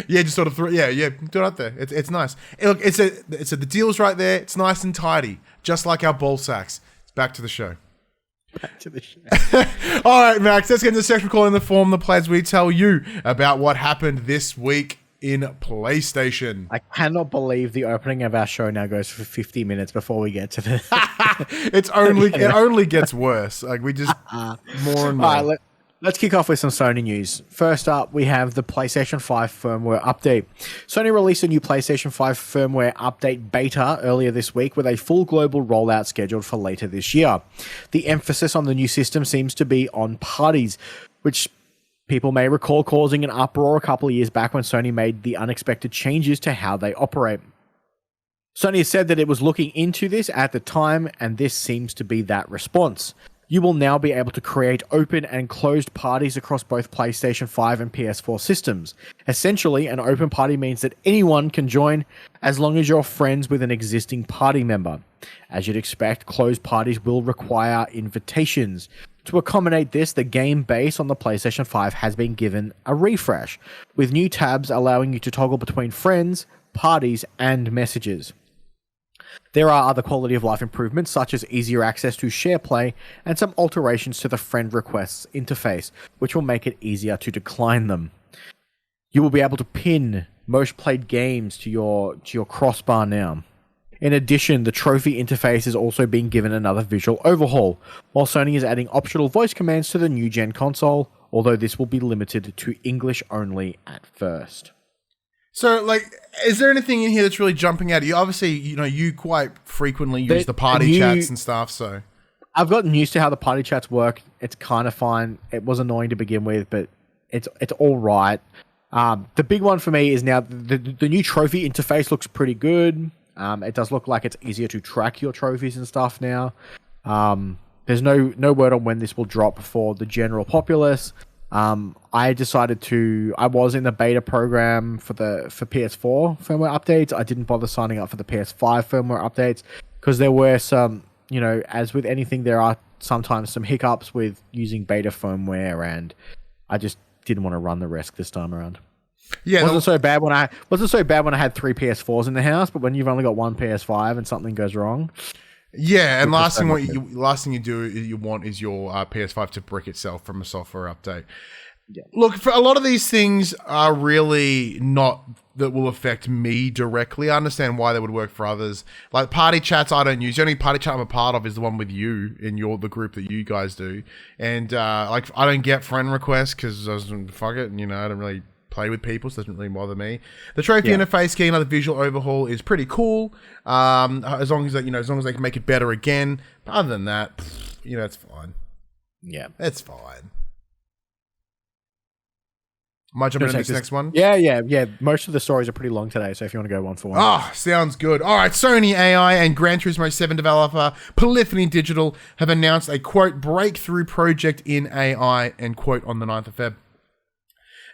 just sort of do it out there. It's nice. Look, the deal's right there. It's nice and tidy, just like our ball sacks. It's back to the show. All right, Max. Let's get into the section calling the form the players. We tell you about what happened this week in PlayStation. I cannot believe the opening of our show now goes for 50 minutes before we get to the. It only gets worse. Like we just more and more. All right, let's kick off with some Sony news. First up, we have the PlayStation 5 firmware update. Sony released a new PlayStation 5 firmware update beta earlier this week with a full global rollout scheduled for later this year. The emphasis on the new system seems to be on parties, which people may recall causing an uproar a couple of years back when Sony made the unexpected changes to how they operate. Sony has said that it was looking into this at the time, and this seems to be that response. You will now be able to create open and closed parties across both PlayStation 5 and PS4 systems. Essentially, an open party means that anyone can join as long as you're friends with an existing party member. As you'd expect, closed parties will require invitations. To accommodate this, the game base on the PlayStation 5 has been given a refresh, with new tabs allowing you to toggle between friends, parties, and messages. There are other quality of life improvements, such as easier access to share play and some alterations to the friend requests interface, which will make it easier to decline them. You will be able to pin most played games to your crossbar now. In addition, the trophy interface is also being given another visual overhaul, while Sony is adding optional voice commands to the new-gen console, although this will be limited to English only at first. So, is there anything in here that's really jumping out at you? Obviously, you quite frequently use the party chats and stuff, so... I've gotten used to how the party chats work. It's kind of fine. It was annoying to begin with, but it's all right. The big one for me is now the new trophy interface looks pretty good. It does look like it's easier to track your trophies and stuff now. There's no word on when this will drop for the general populace. I was in the beta program for PS4 firmware updates. I didn't bother signing up for the PS5 firmware updates because there were some, as with anything, there are sometimes some hiccups with using beta firmware, and I just didn't want to run the risk this time around. Yeah, wasn't so bad when I had 3 PS4s in the house, but when you've only got one PS5 and something goes wrong. Yeah, and last thing you want is your PS5 to brick itself from a software update. Yeah. Look, for a lot of these things are really not that will affect me directly. I understand why they would work for others. Like party chats, I don't use. The only party chat I'm a part of is the one with you in the group that you guys do. And I don't get friend requests because fuck it, and I don't really play with people, so it doesn't really bother me. The trophy interface getting another visual overhaul is pretty cool. As long as they can make it better again. But other than that, it's fine. Yeah, it's fine. Am I jumping into this next one? Yeah. Most of the stories are pretty long today, so if you want to go one for one. Oh, sounds good. All right, Sony AI and Gran Turismo 7 developer Polyphany Digital have announced a, quote, breakthrough project in AI, end quote, on the 9th of Feb.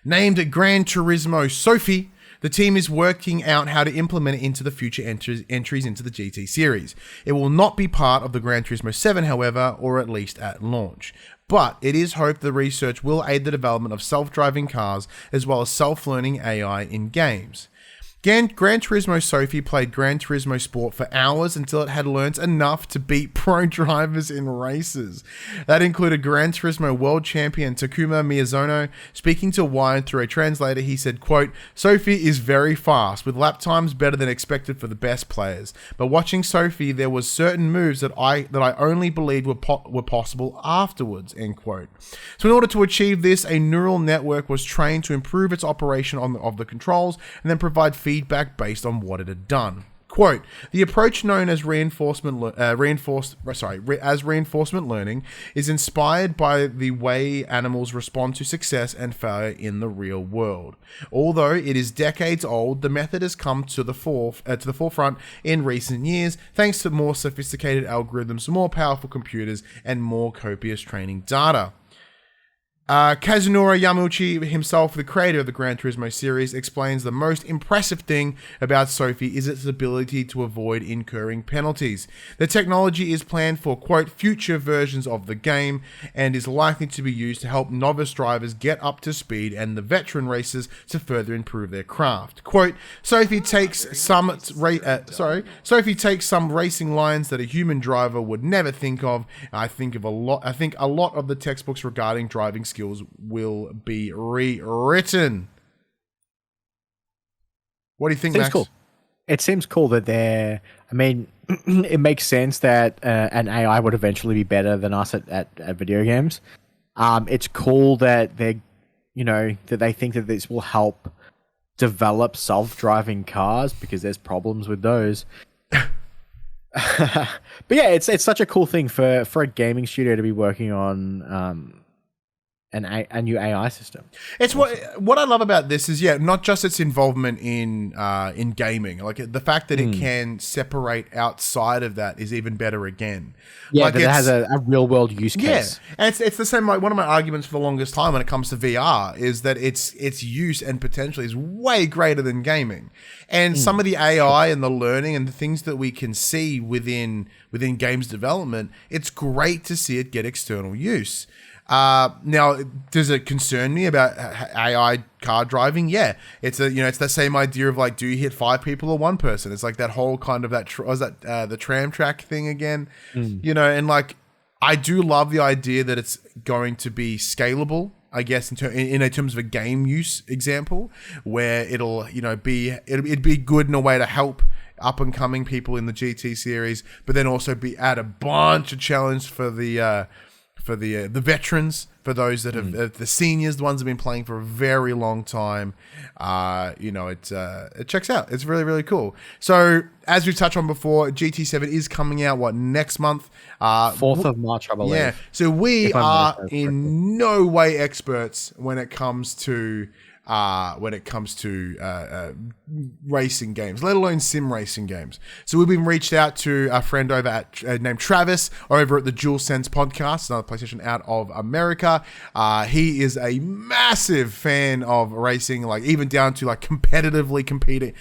Named Gran Turismo Sophie, The team is working out how to implement it into the future entries into the GT series. It will not be part of the Gran Turismo 7, however, or at least at launch. But it is hoped the research will aid the development of self-driving cars as well as self-learning AI in games. Gran Turismo Sophie played Gran Turismo Sport for hours until it had learnt enough to beat pro drivers in races. That included Gran Turismo World Champion Takuma Miyazono. Speaking to Wired through a translator, he said, quote, Sophie is very fast, with lap times better than expected for the best players. But watching Sophie, there was certain moves that I only believed were possible afterwards, end quote. So in order to achieve this, a neural network was trained to improve its operation of the controls and then provide feedback based on what it had done. Quote, the approach known as reinforcement learning is inspired by the way animals respond to success and failure in the real world. Although it is decades old, the method has come to the forefront in recent years thanks to more sophisticated algorithms, more powerful computers, and more copious training data. Kazunori Yamauchi himself, the creator of the Gran Turismo series, explains the most impressive thing about Sophie is its ability to avoid incurring penalties. The technology is planned for, quote, future versions of the game and is likely to be used to help novice drivers get up to speed and the veteran racers to further improve their craft. Quote, Sophie takes some racing lines that a human driver would never think of. I think a lot of the textbooks regarding driving skills will be rewritten. What do you think, Max? Cool. It seems cool that it makes sense that an AI would eventually be better than us at video games. It's cool that that they think that this will help develop self-driving cars because there's problems with those. But yeah, it's such a cool thing for a gaming studio to be working on a new AI system. It's what I love about this is not just its involvement in gaming, like the fact that it can separate outside of that is even better again. Yeah, like that it has a real world use case. Yeah, and it's the same. Like one of my arguments for the longest time when it comes to VR is that its use and potential is way greater than gaming, and some of the AI and the learning and the things that we can see within games development, it's great to see it get external use. Now, does it concern me about AI car driving? Yeah, it's the same idea of like, do you hit 5 people or 1 person? It's like that whole kind of the tram track thing again, and like, I do love the idea that it's going to be scalable, I guess, in terms of a game use example, where it'd be good in a way to help up and coming people in the GT series, but then also add a bunch of challenge for the veterans, for those that have the seniors, the ones that have been playing for a very long time. It checks out. It's really, really cool. So as we've touched on before, GT7 is coming out Next month, 4th of March, I believe. Yeah. So we are in no way experts when it comes to racing games, let alone sim racing games. So we've been reached out to a friend over at named Travis over at the DualSense Podcast, another PlayStation out of America. He is a massive fan of racing, like even down to like competitively competing.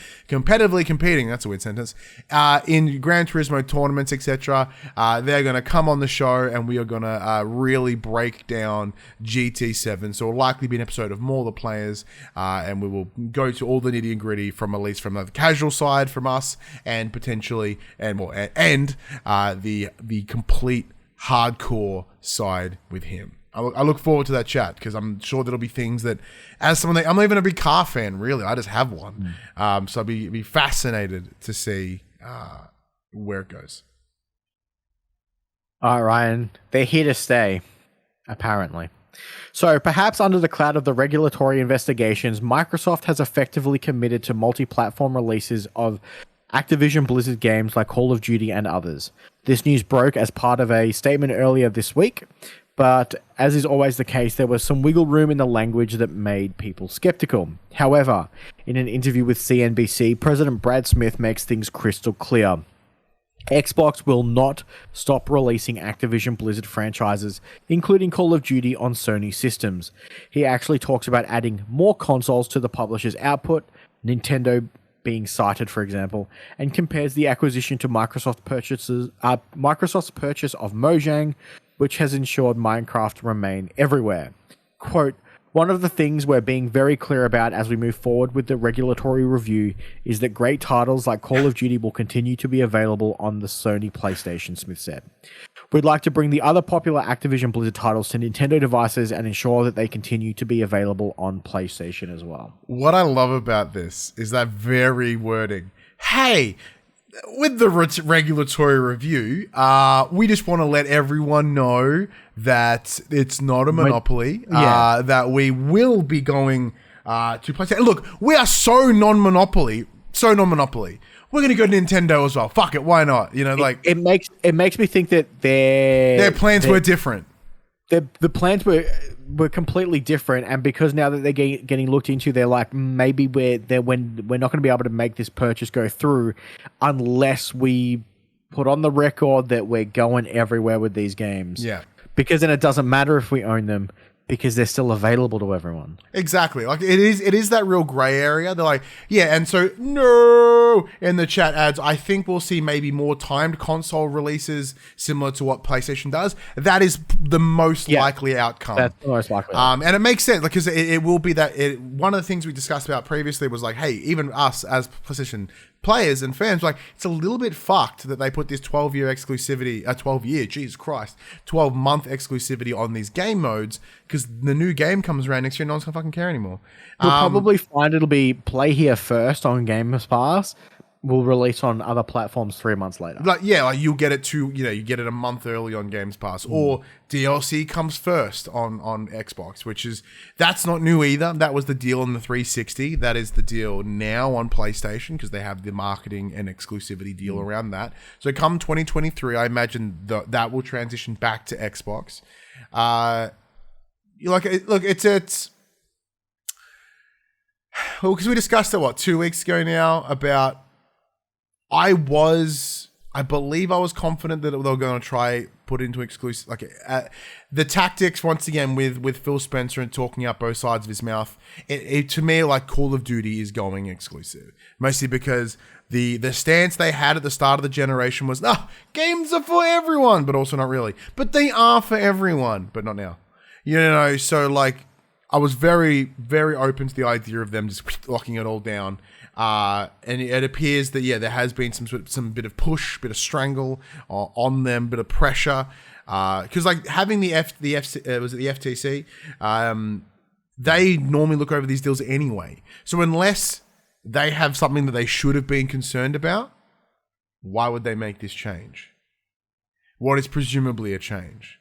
That's a weird sentence. In Gran Turismo tournaments, etc. They're going to come on the show and we are going to really break down GT7. So it'll likely be an episode of More the Players. And we will go to all the nitty and gritty from at least from the casual side from us, and potentially the complete hardcore side with him. I look forward to that chat because I'm sure there'll be things that, as someone I'm not even a big car fan really. I just have one, so I'd be fascinated to see where it goes. All right, Ryan, they're here to stay, apparently. So perhaps under the cloud of the regulatory investigations, Microsoft has effectively committed to multi-platform releases of Activision Blizzard games like Call of Duty and others. This news broke as part of a statement earlier this week, but as is always the case, there was some wiggle room in the language that made people skeptical. However, in an interview with CNBC, President Brad Smith makes things crystal clear. Xbox will not stop releasing Activision Blizzard franchises, including Call of Duty, on Sony systems. He actually talks about adding more consoles to the publisher's output, Nintendo being cited, for example, and compares the acquisition to Microsoft's purchase of Mojang, which has ensured Minecraft remain everywhere. Quote, one of the things we're being very clear about as we move forward with the regulatory review is that great titles like Call of Duty will continue to be available on the Sony PlayStation, Smith said. We'd like to bring the other popular Activision Blizzard titles to Nintendo devices and ensure that they continue to be available on PlayStation as well. What I love about this is that very wording. Hey, with the regulatory review, we just want to let everyone know that it's not a monopoly, that we will be going to PlayStation. Look, we are so non-monopoly. We're going to go to Nintendo as well. Fuck it, why not? You know, it makes me think that their plans were different. The plans were completely different, and because now that they're getting looked into, they're like, maybe we're not going to be able to make this purchase go through unless we put on the record that we're going everywhere with these games. Yeah. Because then it doesn't matter if we own them, because they're still available to everyone. Exactly. Like it is that real gray area. They're like, yeah, and so no in the chat adds, I think we'll see maybe more timed console releases similar to what PlayStation does. That is the most likely outcome. That's the most likely. And it makes sense because it will be that one of the things we discussed about previously was like, hey, even us as PlayStation players and fans, like, it's a little bit fucked that they put this 12-year exclusivity, 12-month exclusivity on these game modes, because the new game comes around next year and no one's gonna fucking care anymore. You'll probably find it'll be play here first on Game Pass, will release on other platforms 3 months later. Like you'll get it you get it a month early on Games Pass, or DLC comes first on Xbox, that's not new either. That was the deal on the 360. That is the deal now on PlayStation, because they have the marketing and exclusivity deal around that. So come 2023, I imagine that will transition back to Xbox. Because we discussed it 2 weeks ago now about. I believe I was confident that they were going to try put into exclusive, the tactics once again with Phil Spencer and talking out both sides of his mouth. It to me, like, Call of Duty is going exclusive, mostly because the stance they had at the start of the generation was, games are for everyone, but also not really. But they are for everyone, but not now. So like, I was very, very open to the idea of them just locking it all down. And it appears that, there has been some bit of push, bit of strangle on them, bit of pressure. Because like having the FTC, they normally look over these deals anyway. So unless they have something that they should have been concerned about, why would they make this change? What is presumably a change?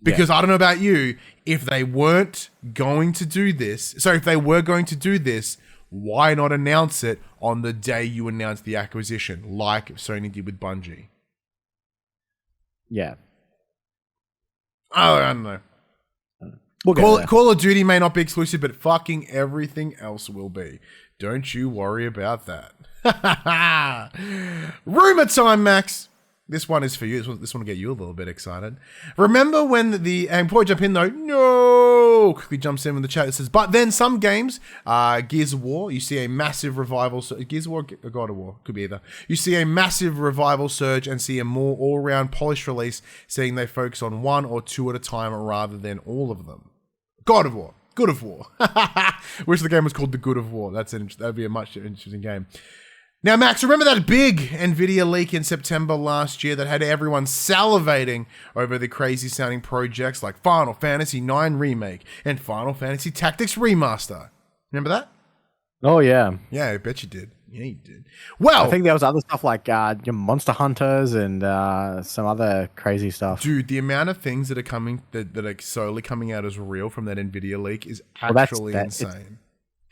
Because I don't know about you, if they weren't going to do this, if they were going to do this, why not announce it on the day you announce the acquisition, like Sony did with Bungie? Yeah. I don't know. Call of Duty may not be exclusive, but fucking everything else will be. Don't you worry about that. Rumor time, Max. This one is for you. This one will get you a little bit excited. Remember when and before we jump in though, quickly jumps in with the chat. It says, but then some games, Gears of War, you see a massive revival. Gears of War or God of War, could be either. You see a massive revival surge and see a more all-round polished release, seeing they focus on one or two at a time rather than all of them. God of War. Good of War. Wish the game was called The Good of War. That'd be a much interesting game. Now, Max, remember that big NVIDIA leak in September last year that had everyone salivating over the crazy-sounding projects like Final Fantasy IX Remake and Final Fantasy Tactics Remaster? Remember that? Oh, yeah. Yeah, I bet you did. Yeah, you did. Well, I think there was other stuff like Monster Hunters and some other crazy stuff. Dude, the amount of things that are coming that are slowly coming out as real from that NVIDIA leak is actually insane.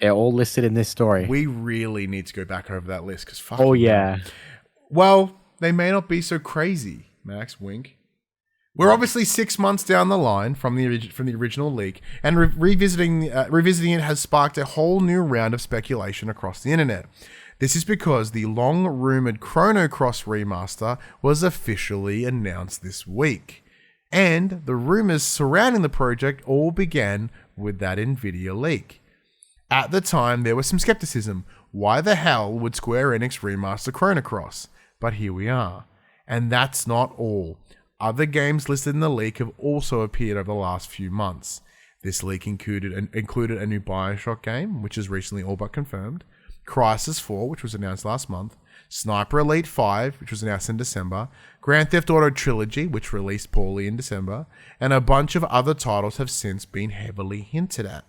They're all listed in this story. We really need to go back over that list because Oh, yeah. Well, they may not be so crazy, Max. Wink. We're obviously 6 months down the line from the original leak, and revisiting it has sparked a whole new round of speculation across the internet. This is because the long-rumored Chrono Cross Remaster was officially announced this week. And the rumors surrounding the project all began with that NVIDIA leak. At the time, there was some skepticism. why the hell would Square Enix remaster Chrono Cross? But here we are. And that's not all. Other games listed in the leak have also appeared over the last few months. This leak included a new Bioshock game, which is recently all but confirmed, Crysis 4, which was announced last month, Sniper Elite 5, which was announced in December, Grand Theft Auto Trilogy, which released poorly in December, and a bunch of other titles have since been heavily hinted at.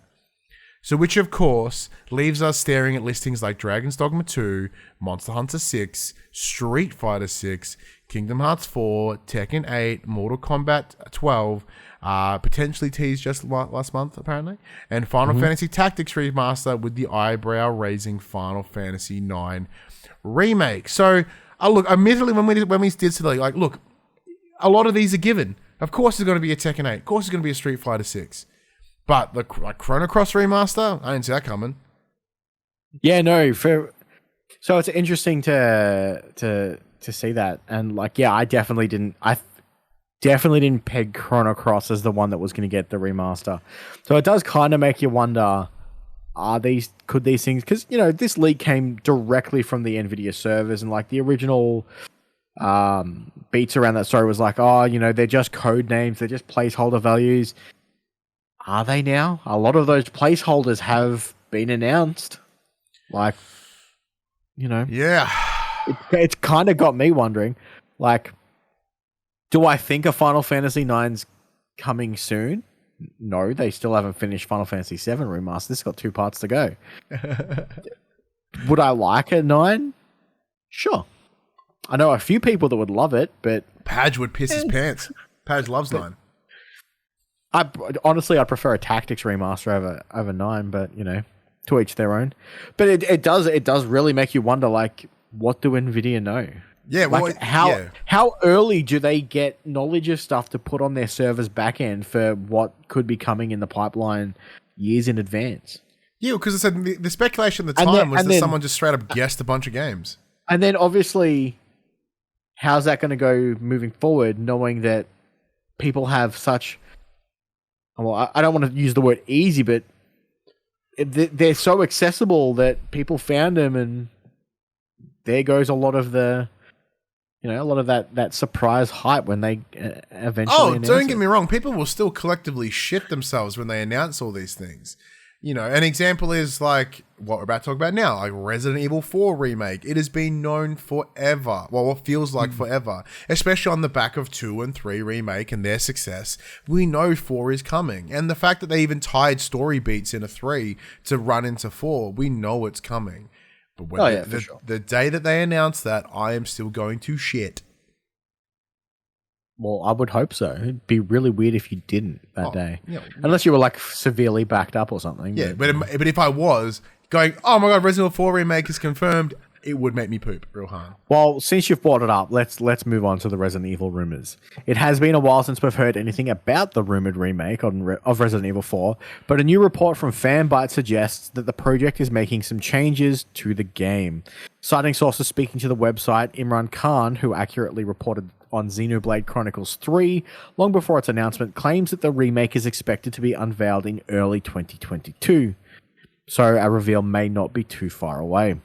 So which, of course, leaves us staring at listings like Dragon's Dogma 2, Monster Hunter 6, Street Fighter 6, Kingdom Hearts 4, Tekken 8, Mortal Kombat 12, potentially teased just last month, apparently, and Final Fantasy Tactics Remaster with the eyebrow-raising Final Fantasy 9 Remake. So, look, admittedly, when we did say, like, look, a lot of these are given. Of course there's going to be a Tekken 8. Of course there's going to be a Street Fighter 6. But the Chrono Cross Remaster, I didn't see that coming. Yeah, no. So it's interesting to see that, and like, yeah, I definitely didn't peg Chrono Cross as the one that was going to get the remaster. So it does kind of make you wonder: could these things? Because this leak came directly from the NVIDIA servers, and like the original beats around that story was like, they're just code names, they're just placeholder values. Are they now? A lot of those placeholders have been announced. Like, Yeah. It's kind of got me wondering, like, do I think a Final Fantasy IX's coming soon? No, they still haven't finished Final Fantasy VII Remaster. This has got 2 parts to go. Would I like a 9? Sure. I know a few people that would love it, but... Padge would piss his pants. Padge loves 9. Honestly, I'd prefer a Tactics Remaster over 9, but, to each their own. But it does really make you wonder, like, what do NVIDIA know? Yeah, well, like, how early do they get knowledge of stuff to put on their server's back end for what could be coming in the pipeline years in advance? Yeah, because I said the speculation at the time was that someone just straight up guessed a bunch of games. And then, obviously, how's that going to go moving forward, knowing that people have such... Well, I don't want to use the word easy, but they're so accessible that people found them, and there goes a lot of the, a lot of that surprise hype when they eventually announce don't get me wrong. People will still collectively shit themselves when they announce all these things. An example is like what we're about to talk about now, like Resident Evil 4 Remake. It has been known forever. Well, what feels like forever, especially on the back of 2 and 3 Remake and their success. We know 4 is coming. And the fact that they even tied story beats in a 3 to run into 4, we know it's coming. But when the day that they announce that, I am still going to shit. Well, I would hope so. It'd be really weird if you didn't that day. Yeah. Unless you were like severely backed up or something. Yeah, but if I was going, oh my god, Resident Evil 4 Remake is confirmed, it would make me poop real hard. Well, since you've brought it up, let's move on to the Resident Evil rumors. It has been a while since we've heard anything about the rumored remake of Resident Evil 4, but a new report from Fanbyte suggests that the project is making some changes to the game. Citing sources speaking to the website, Imran Khan, who accurately reported on Xenoblade Chronicles 3, long before its announcement, claims that the remake is expected to be unveiled in early 2022. So a reveal may not be too far away.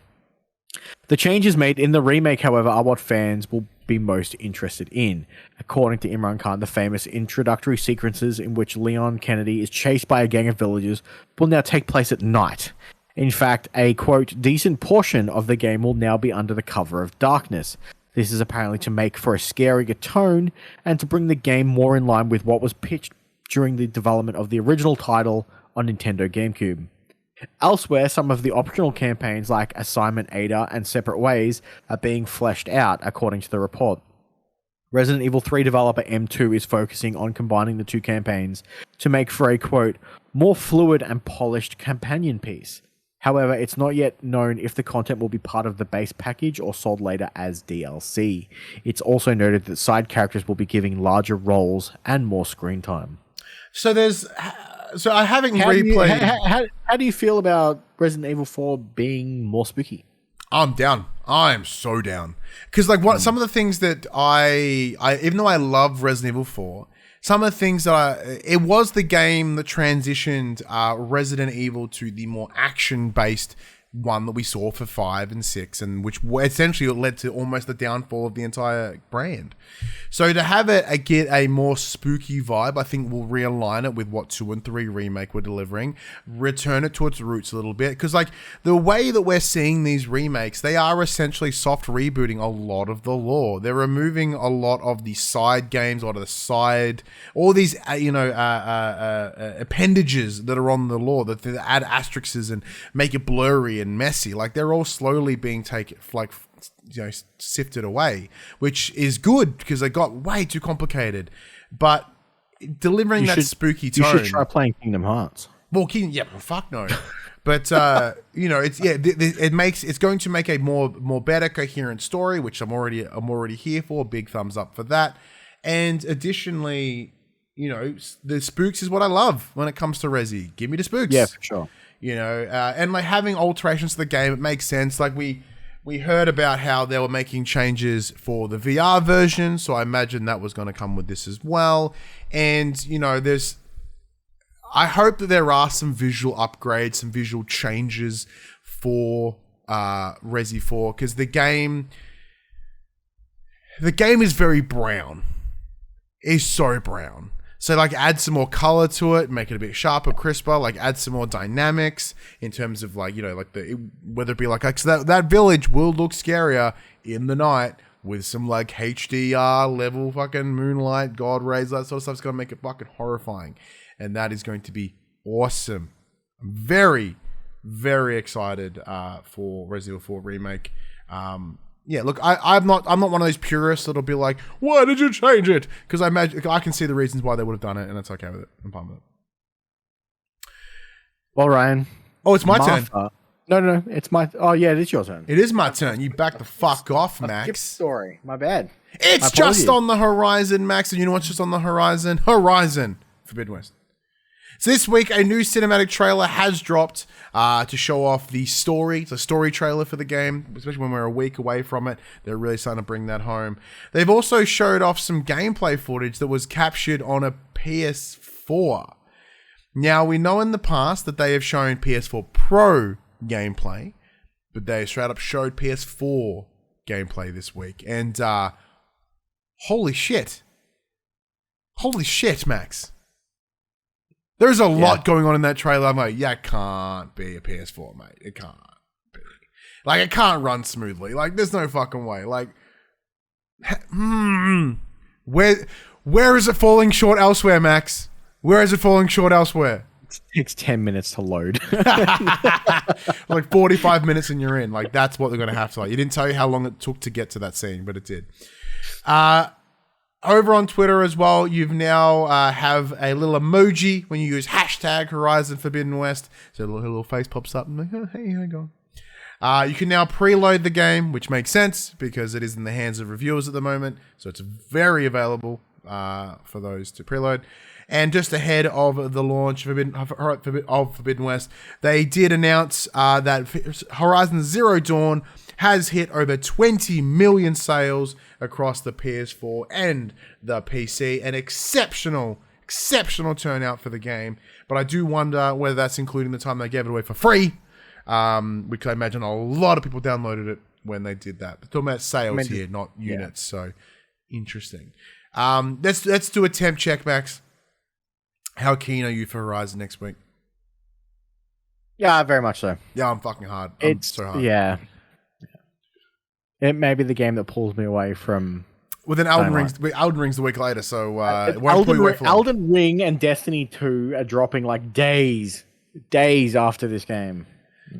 The changes made in the remake, however, are what fans will be most interested in. According to Imran Khan, the famous introductory sequences in which Leon Kennedy is chased by a gang of villagers will now take place at night. In fact, a, quote, decent portion of the game will now be under the cover of darkness. This is apparently to make for a scarier tone and to bring the game more in line with what was pitched during the development of the original title on Nintendo GameCube. Elsewhere, some of the optional campaigns like Assignment Ada and Separate Ways are being fleshed out, according to the report. Resident Evil 3 developer M2 is focusing on combining the 2 campaigns to make for a, quote, more fluid and polished companion piece. However, it's not yet known if the content will be part of the base package or sold later as DLC. It's also noted that side characters will be given larger roles and more screen time. So I haven't replayed... How do you feel about Resident Evil 4 being more spooky? I'm down. I am so down. Because like some of the things that I even though I love Resident Evil 4, some of the things that it was the game that transitioned Resident Evil to the more action-based one that we saw for 5 and 6, and which essentially led to almost the downfall of the entire brand. So to have it get a more spooky vibe, I think will realign it with what 2 and 3 Remake were delivering, return it to its roots a little bit, because like the way that we're seeing these remakes, they are essentially soft rebooting a lot of the lore. They're removing a lot of the side games, a lot of the side, all these appendages that are on the lore that add asterisks and make it blurry and messy. Like they're all slowly being taken, like, sifted away, which is good because they got way too complicated. But delivering spooky tone. You should try playing Kingdom Hearts. Well, fuck no. But it's going to make a more better coherent story, which I'm already here for. Big thumbs up for that. And additionally, the spooks is what I love when it comes to Resi. Give me the spooks. Yeah, for sure. And like having alterations to the game, it makes sense. Like we heard about how they were making changes for the VR version, so I imagine that was going to come with this as well. And I hope that there are some visual upgrades, some visual changes for Resi 4, because the game is very brown. It's so brown. So like add some more color to it, make it a bit sharper, crisper, like add some more dynamics in terms of like, whether it be like, so that village will look scarier in the night with some like HDR level fucking moonlight, God rays, that sort of stuff's going to make it fucking horrifying. And that is going to be awesome. I'm very, very excited for Resident Evil 4 Remake. Yeah, look, I'm not one of those purists that'll be like, why did you change it? Because I can see the reasons why they would have done it, and that's okay with it. I'm fine with it. Well, Ryan. Oh, it's my turn. No, it's my. Oh, yeah, it is your turn. It is my turn. You back the fuck off, Max. Skip story. My bad. It's just on the horizon, Max, and you know what's just on the horizon? Horizon Forbidden West. So this week, a new cinematic trailer has dropped to show off the story. It's a story trailer for the game, especially when we're a week away from it. They're really starting to bring that home. They've also showed off some gameplay footage that was captured on a PS4. Now, we know in the past that they have shown PS4 Pro gameplay, but they straight up showed PS4 gameplay this week. And holy shit. Holy shit, Max. There's a lot going on in that trailer. I'm like, it can't be a PS4, mate. It can't be. Like, it can't run smoothly. Like, there's no fucking way. Like, where is it falling short elsewhere, Max? Where is it falling short elsewhere? It takes 10 minutes to load. Like 45 minutes and you're in. Like, that's what they're going to have to. Like, you didn't tell you how long it took to get to that scene, but it did. Over on Twitter as well, you've now have a little emoji when you use hashtag Horizon Forbidden West. So a little face pops up and like, oh, hey, how you going? You can now preload the game, which makes sense because it is in the hands of reviewers at the moment. So it's very available for those to preload. And just ahead of the launch of Forbidden West, they did announce that Horizon Zero Dawn has hit over 20 million sales across the PS4 and the PC. An exceptional turnout for the game. But I do wonder whether that's including the time they gave it away for free, which I imagine a lot of people downloaded it when they did that. We're talking about sales here, not units. So interesting. Let's do a temp check, Max. How keen are you for Horizon next week? Yeah, very much so. Yeah, I'm fucking hard. It's so hard. Yeah. It may be the game that pulls me away from... Well, then Elden Ring's the week later, so it won't pull you away from Elden Ring and Destiny 2 are dropping like days after this game.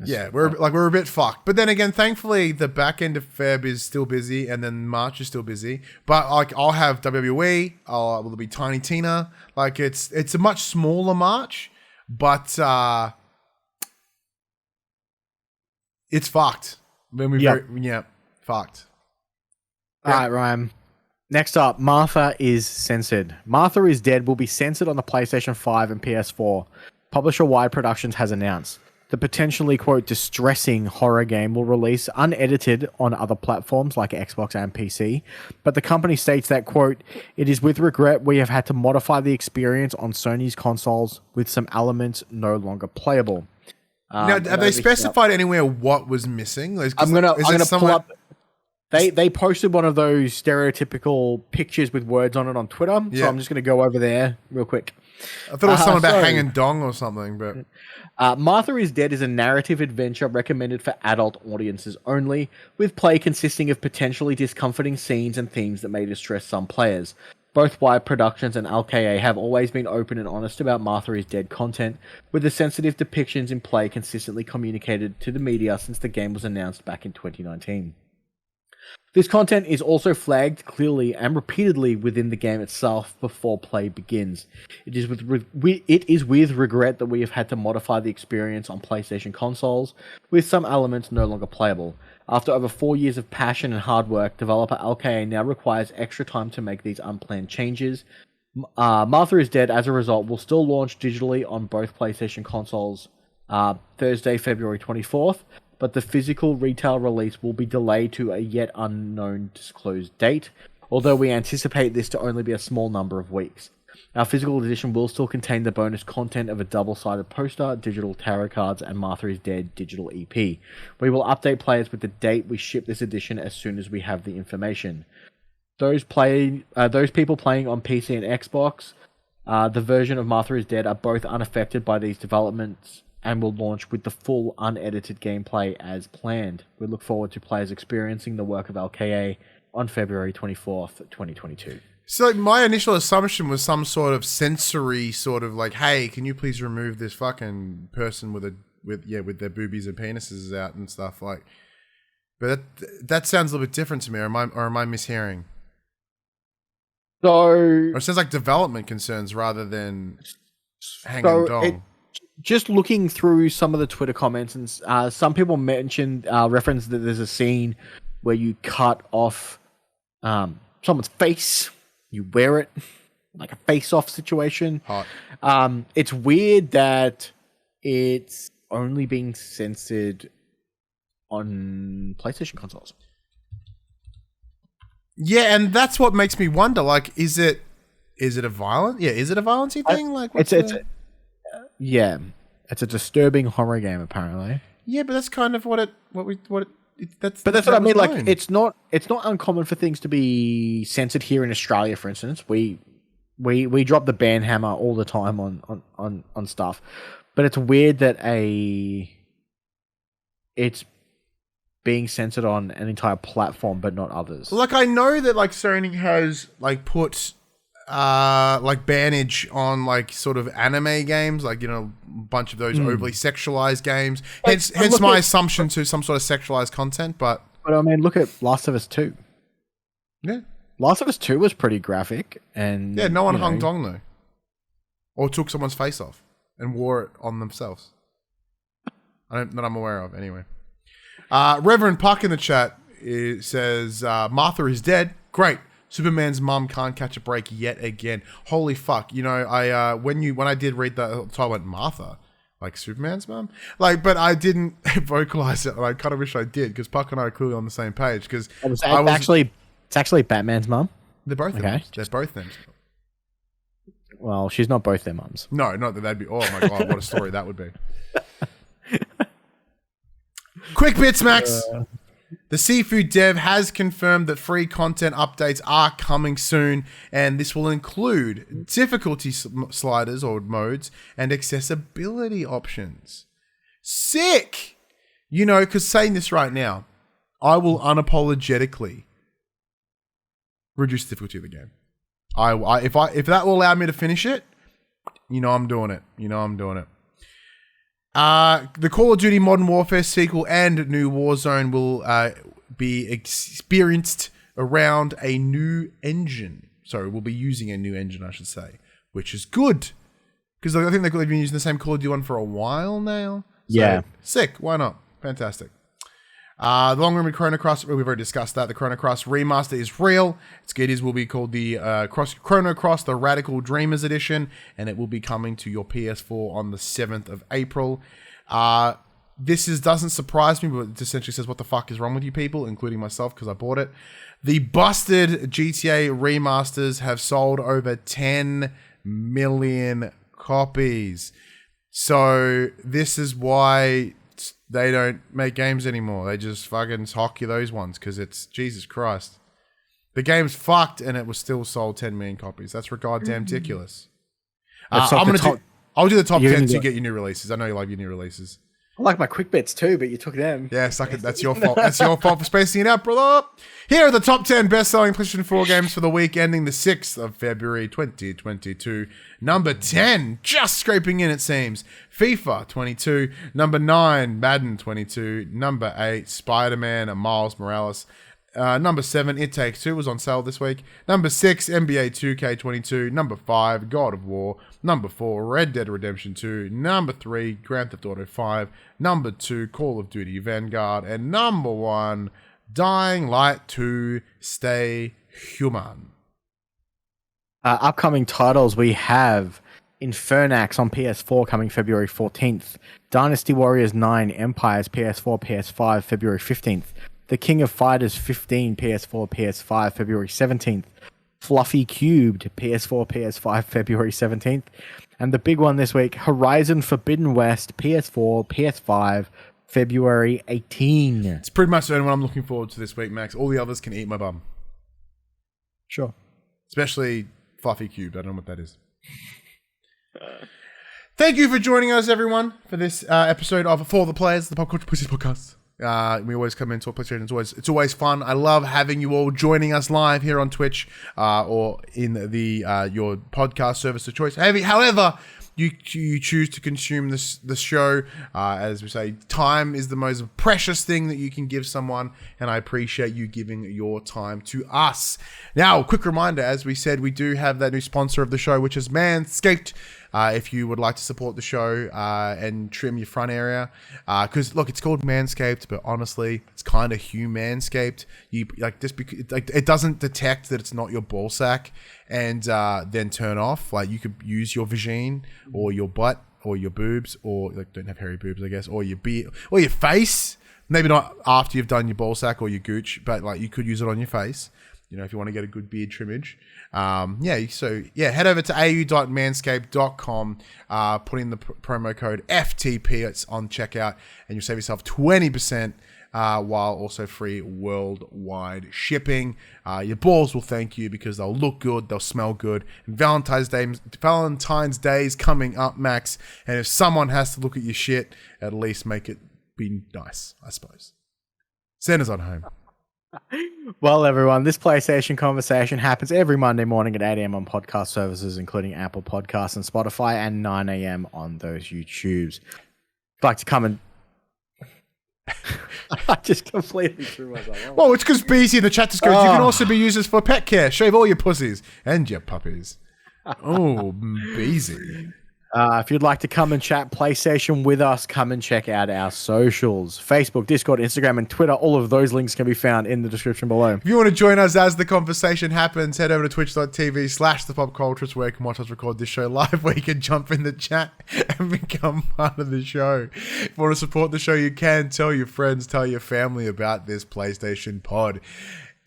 Yeah, we're a bit fucked. But then again, thankfully, the back end of Feb is still busy, and then March is still busy. But like, I'll have WWE. Will be Tiny Tina. Like, it's a much smaller March, but it's fucked. Fucked. All right, Ryan. Next up, Martha is censored. Martha is Dead will be censored on the PlayStation 5 and PS4. Publisher Wide Productions has announced. The potentially, quote, distressing horror game will release unedited on other platforms like Xbox and PC, but the company states that, quote, it is with regret we have had to modify the experience on Sony's consoles with some elements no longer playable. Now, have they specified anywhere what was missing? I'm gonna pull up. They posted one of those stereotypical pictures with words on it on Twitter, so I'm just gonna go over there real quick. I thought it was something about hanging dong or something, but Martha is Dead is a narrative adventure recommended for adult audiences only, with play consisting of potentially discomforting scenes and themes that may distress some players. Both Wired Productions and LKA have always been open and honest about Martha is Dead content, with the sensitive depictions in play consistently communicated to the media since the game was announced back in 2019. This content is also flagged clearly and repeatedly within the game itself before play begins. It is with regret that we have had to modify the experience on PlayStation consoles, with some elements no longer playable. After over 4 years of passion and hard work, developer LKA now requires extra time to make these unplanned changes. Martha is Dead, as a result, will still launch digitally on both PlayStation consoles Thursday, February 24th, but the physical retail release will be delayed to a yet unknown disclosed date, although we anticipate this to only be a small number of weeks. Our physical edition will still contain the bonus content of a double-sided poster, digital tarot cards, and Martha is Dead digital EP. We will update players with the date we ship this edition as soon as we have the information. Those people playing on PC and Xbox, the version of Martha is Dead, are both unaffected by these developments and will launch with the full unedited gameplay as planned. We look forward to players experiencing the work of LKA on February 24th, 2022. So my initial assumption was some sort of sensory sort of like, hey, can you please remove this fucking person with their boobies and penises out and stuff like. But that sounds a little bit different to me, or am I mishearing? Or it sounds like development concerns rather than hanging dong. Just looking through some of the Twitter comments, and some people mentioned, referenced that there's a scene where you cut off someone's face, you wear it, like a face-off situation. Hot. It's weird that it's only being censored on PlayStation consoles. Yeah, and that's what makes me wonder. Like, is it a violent? Yeah, is it a violency thing? Like, yeah, it's a disturbing horror game apparently. Yeah, but that's kind of that's what I mean. Like, it's not uncommon for things to be censored here in Australia. For instance, we drop the ban hammer all the time on stuff, but it's weird that it's being censored on an entire platform, but not others. Like, I know that like Sony has like put like bannage on like sort of anime games, like, you know, a bunch of those overly sexualized games. Hence my assumption to some sort of sexualized content. But I mean, look at Last of Us 2. Yeah, Last of Us 2 was pretty graphic, and yeah, no one hung dong though, or took someone's face off and wore it on themselves. That I'm aware of, anyway. Reverend Puck in the chat says Martha is Dead. Great. Superman's mum can't catch a break yet again. Holy fuck! You know, I when I did read that, so I went Martha, like Superman's mum, like, but I didn't vocalize it, and I kind of wish I did, because Puck and I are clearly on the same page. Because it's actually Batman's mum. They're both okay. They're both them. Well, she's not both their mums. No, not that they'd be. Oh my god, what a story that would be. Quick bits, Max. The Sifu dev has confirmed that free content updates are coming soon, and this will include difficulty sliders or modes and accessibility options. Sick! You know, because saying this right now, I will unapologetically reduce the difficulty of the game. If that will allow me to finish it, you know I'm doing it. The Call of Duty Modern Warfare sequel and new Warzone will be experienced around a new engine. Sorry, we'll be using a new engine, I should say, which is good. Because I think they've been using the same Call of Duty one for a while now. So, yeah. Sick. Why not? Fantastic. The long-rumored Chrono Cross, we've already discussed that. The Chrono Cross Remaster is real. Its goodies will be called the Chrono Cross, the Radical Dreamers Edition, and it will be coming to your PS4 on the 7th of April. This doesn't surprise me, but it essentially says, what the fuck is wrong with you people, including myself, because I bought it. The busted GTA remasters have sold over 10 million copies. So this is why they don't make games anymore. They just fucking hockey those ones because it's Jesus Christ. The game's fucked and it was still sold 10 million copies. That's goddamn ridiculous. I'll do the top 10 to get your new releases. I know you like your new releases. I like my QUICKBITS too, but you took them. Yeah, suck it. That's your fault. That's your fault for spacing it out, brother. Here are the top 10 best-selling PlayStation 4 games for the week ending the 6th of February 2022. Number 10, just scraping in it seems, FIFA 22. Number 9, Madden 22. Number 8, Spider-Man and Miles Morales. Number 7, It Takes Two was on sale this week. Number 6, NBA 2K22. Number 5, God of War. Number 4, Red Dead Redemption 2. Number 3, Grand Theft Auto 5. Number 2, Call of Duty Vanguard. And number 1, Dying Light 2, Stay Human. Upcoming titles we have Infernax on PS4 coming February 14th. Dynasty Warriors 9 Empires PS4, PS5 February 15th. The King of Fighters 15 PS4, PS5 February 17th. Fluffy Cubed PS4, PS5 February 17th. And the big one this week, Horizon Forbidden West PS4, PS5 February 18. It's pretty much the only one I'm looking forward to this week, Max. All the others can eat my bum. Sure. Especially Fluffy Cubed. I don't know what that is. Thank you for joining us, everyone, for this episode of For the Players, the Pop Culture PlayStation Podcast. We always come into a PlayStation. It's always fun. I love having you all joining us live here on Twitch or in the your podcast service of choice. However, you choose to consume the show. As we say, time is the most precious thing that you can give someone, and I appreciate you giving your time to us. Now, quick reminder, as we said, we do have that new sponsor of the show, which is Manscaped. If you would like to support the show and trim your front area, because look, it's called Manscaped, but honestly, it's kind of humanscaped. You like this because it doesn't detect that it's not your ball sack, and then turn off. Like you could use your vagine or your butt or your boobs, or like don't have hairy boobs, I guess, or your beard or your face. Maybe not after you've done your ball sack or your gooch, but like you could use it on your face. You know, if you want to get a good beard trimmage. Head over to au.manscaped.com, put in the promo code FTP, it's on checkout, and you'll save yourself 20%, while also free worldwide shipping. Your balls will thank you because they'll look good, they'll smell good. And Valentine's Day is coming up, Max, and if someone has to look at your shit, at least make it be nice, I suppose. Santa's on home. Well, everyone, this PlayStation conversation happens every Monday morning at 8 a.m. on podcast services, including Apple Podcasts and Spotify, and 9 a.m. on those YouTubes. If you'd like to come and... I just completely threw myself off. Well, it's because BZ in the chat just goes, you can also be used for pet care. Shave all your pussies and your puppies. Oh, BZ. If you'd like to come and chat PlayStation with us, come and check out our socials. Facebook, Discord, Instagram, and Twitter. All of those links can be found in the description below. If you want to join us as the conversation happens, head over to twitch.tv/thepopculturist, where you can watch us record this show live, where you can jump in the chat and become part of the show. If you want to support the show, you can. Tell your friends, tell your family about this PlayStation pod.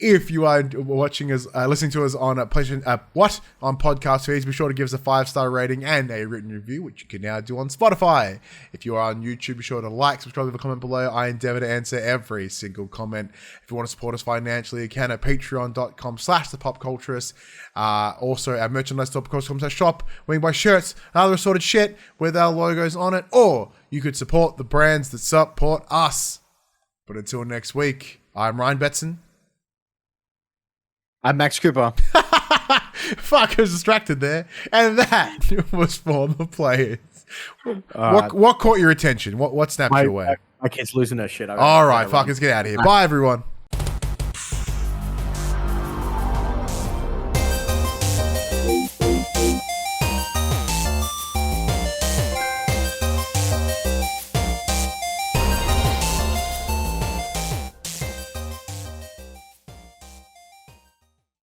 If you are watching us, listening to us on on podcast feeds, be sure to give us a 5-star rating and a written review, which you can now do on Spotify. If you are on YouTube, be sure to like, subscribe, leave a comment below. I endeavor to answer every single comment. If you want to support us financially, you can at patreon.com/thepopculturist. Also, our merchandise shop, where you can buy shirts and other assorted shit with our logos on it, or you could support the brands that support us. But until next week, I'm Ryan Betson. I'm Max Cooper. Fuck, I was distracted there. And that was For the Players. What caught your attention? What snapped you away? My kid's losing her shit. All right, fuck, let's get out of here. Bye, everyone.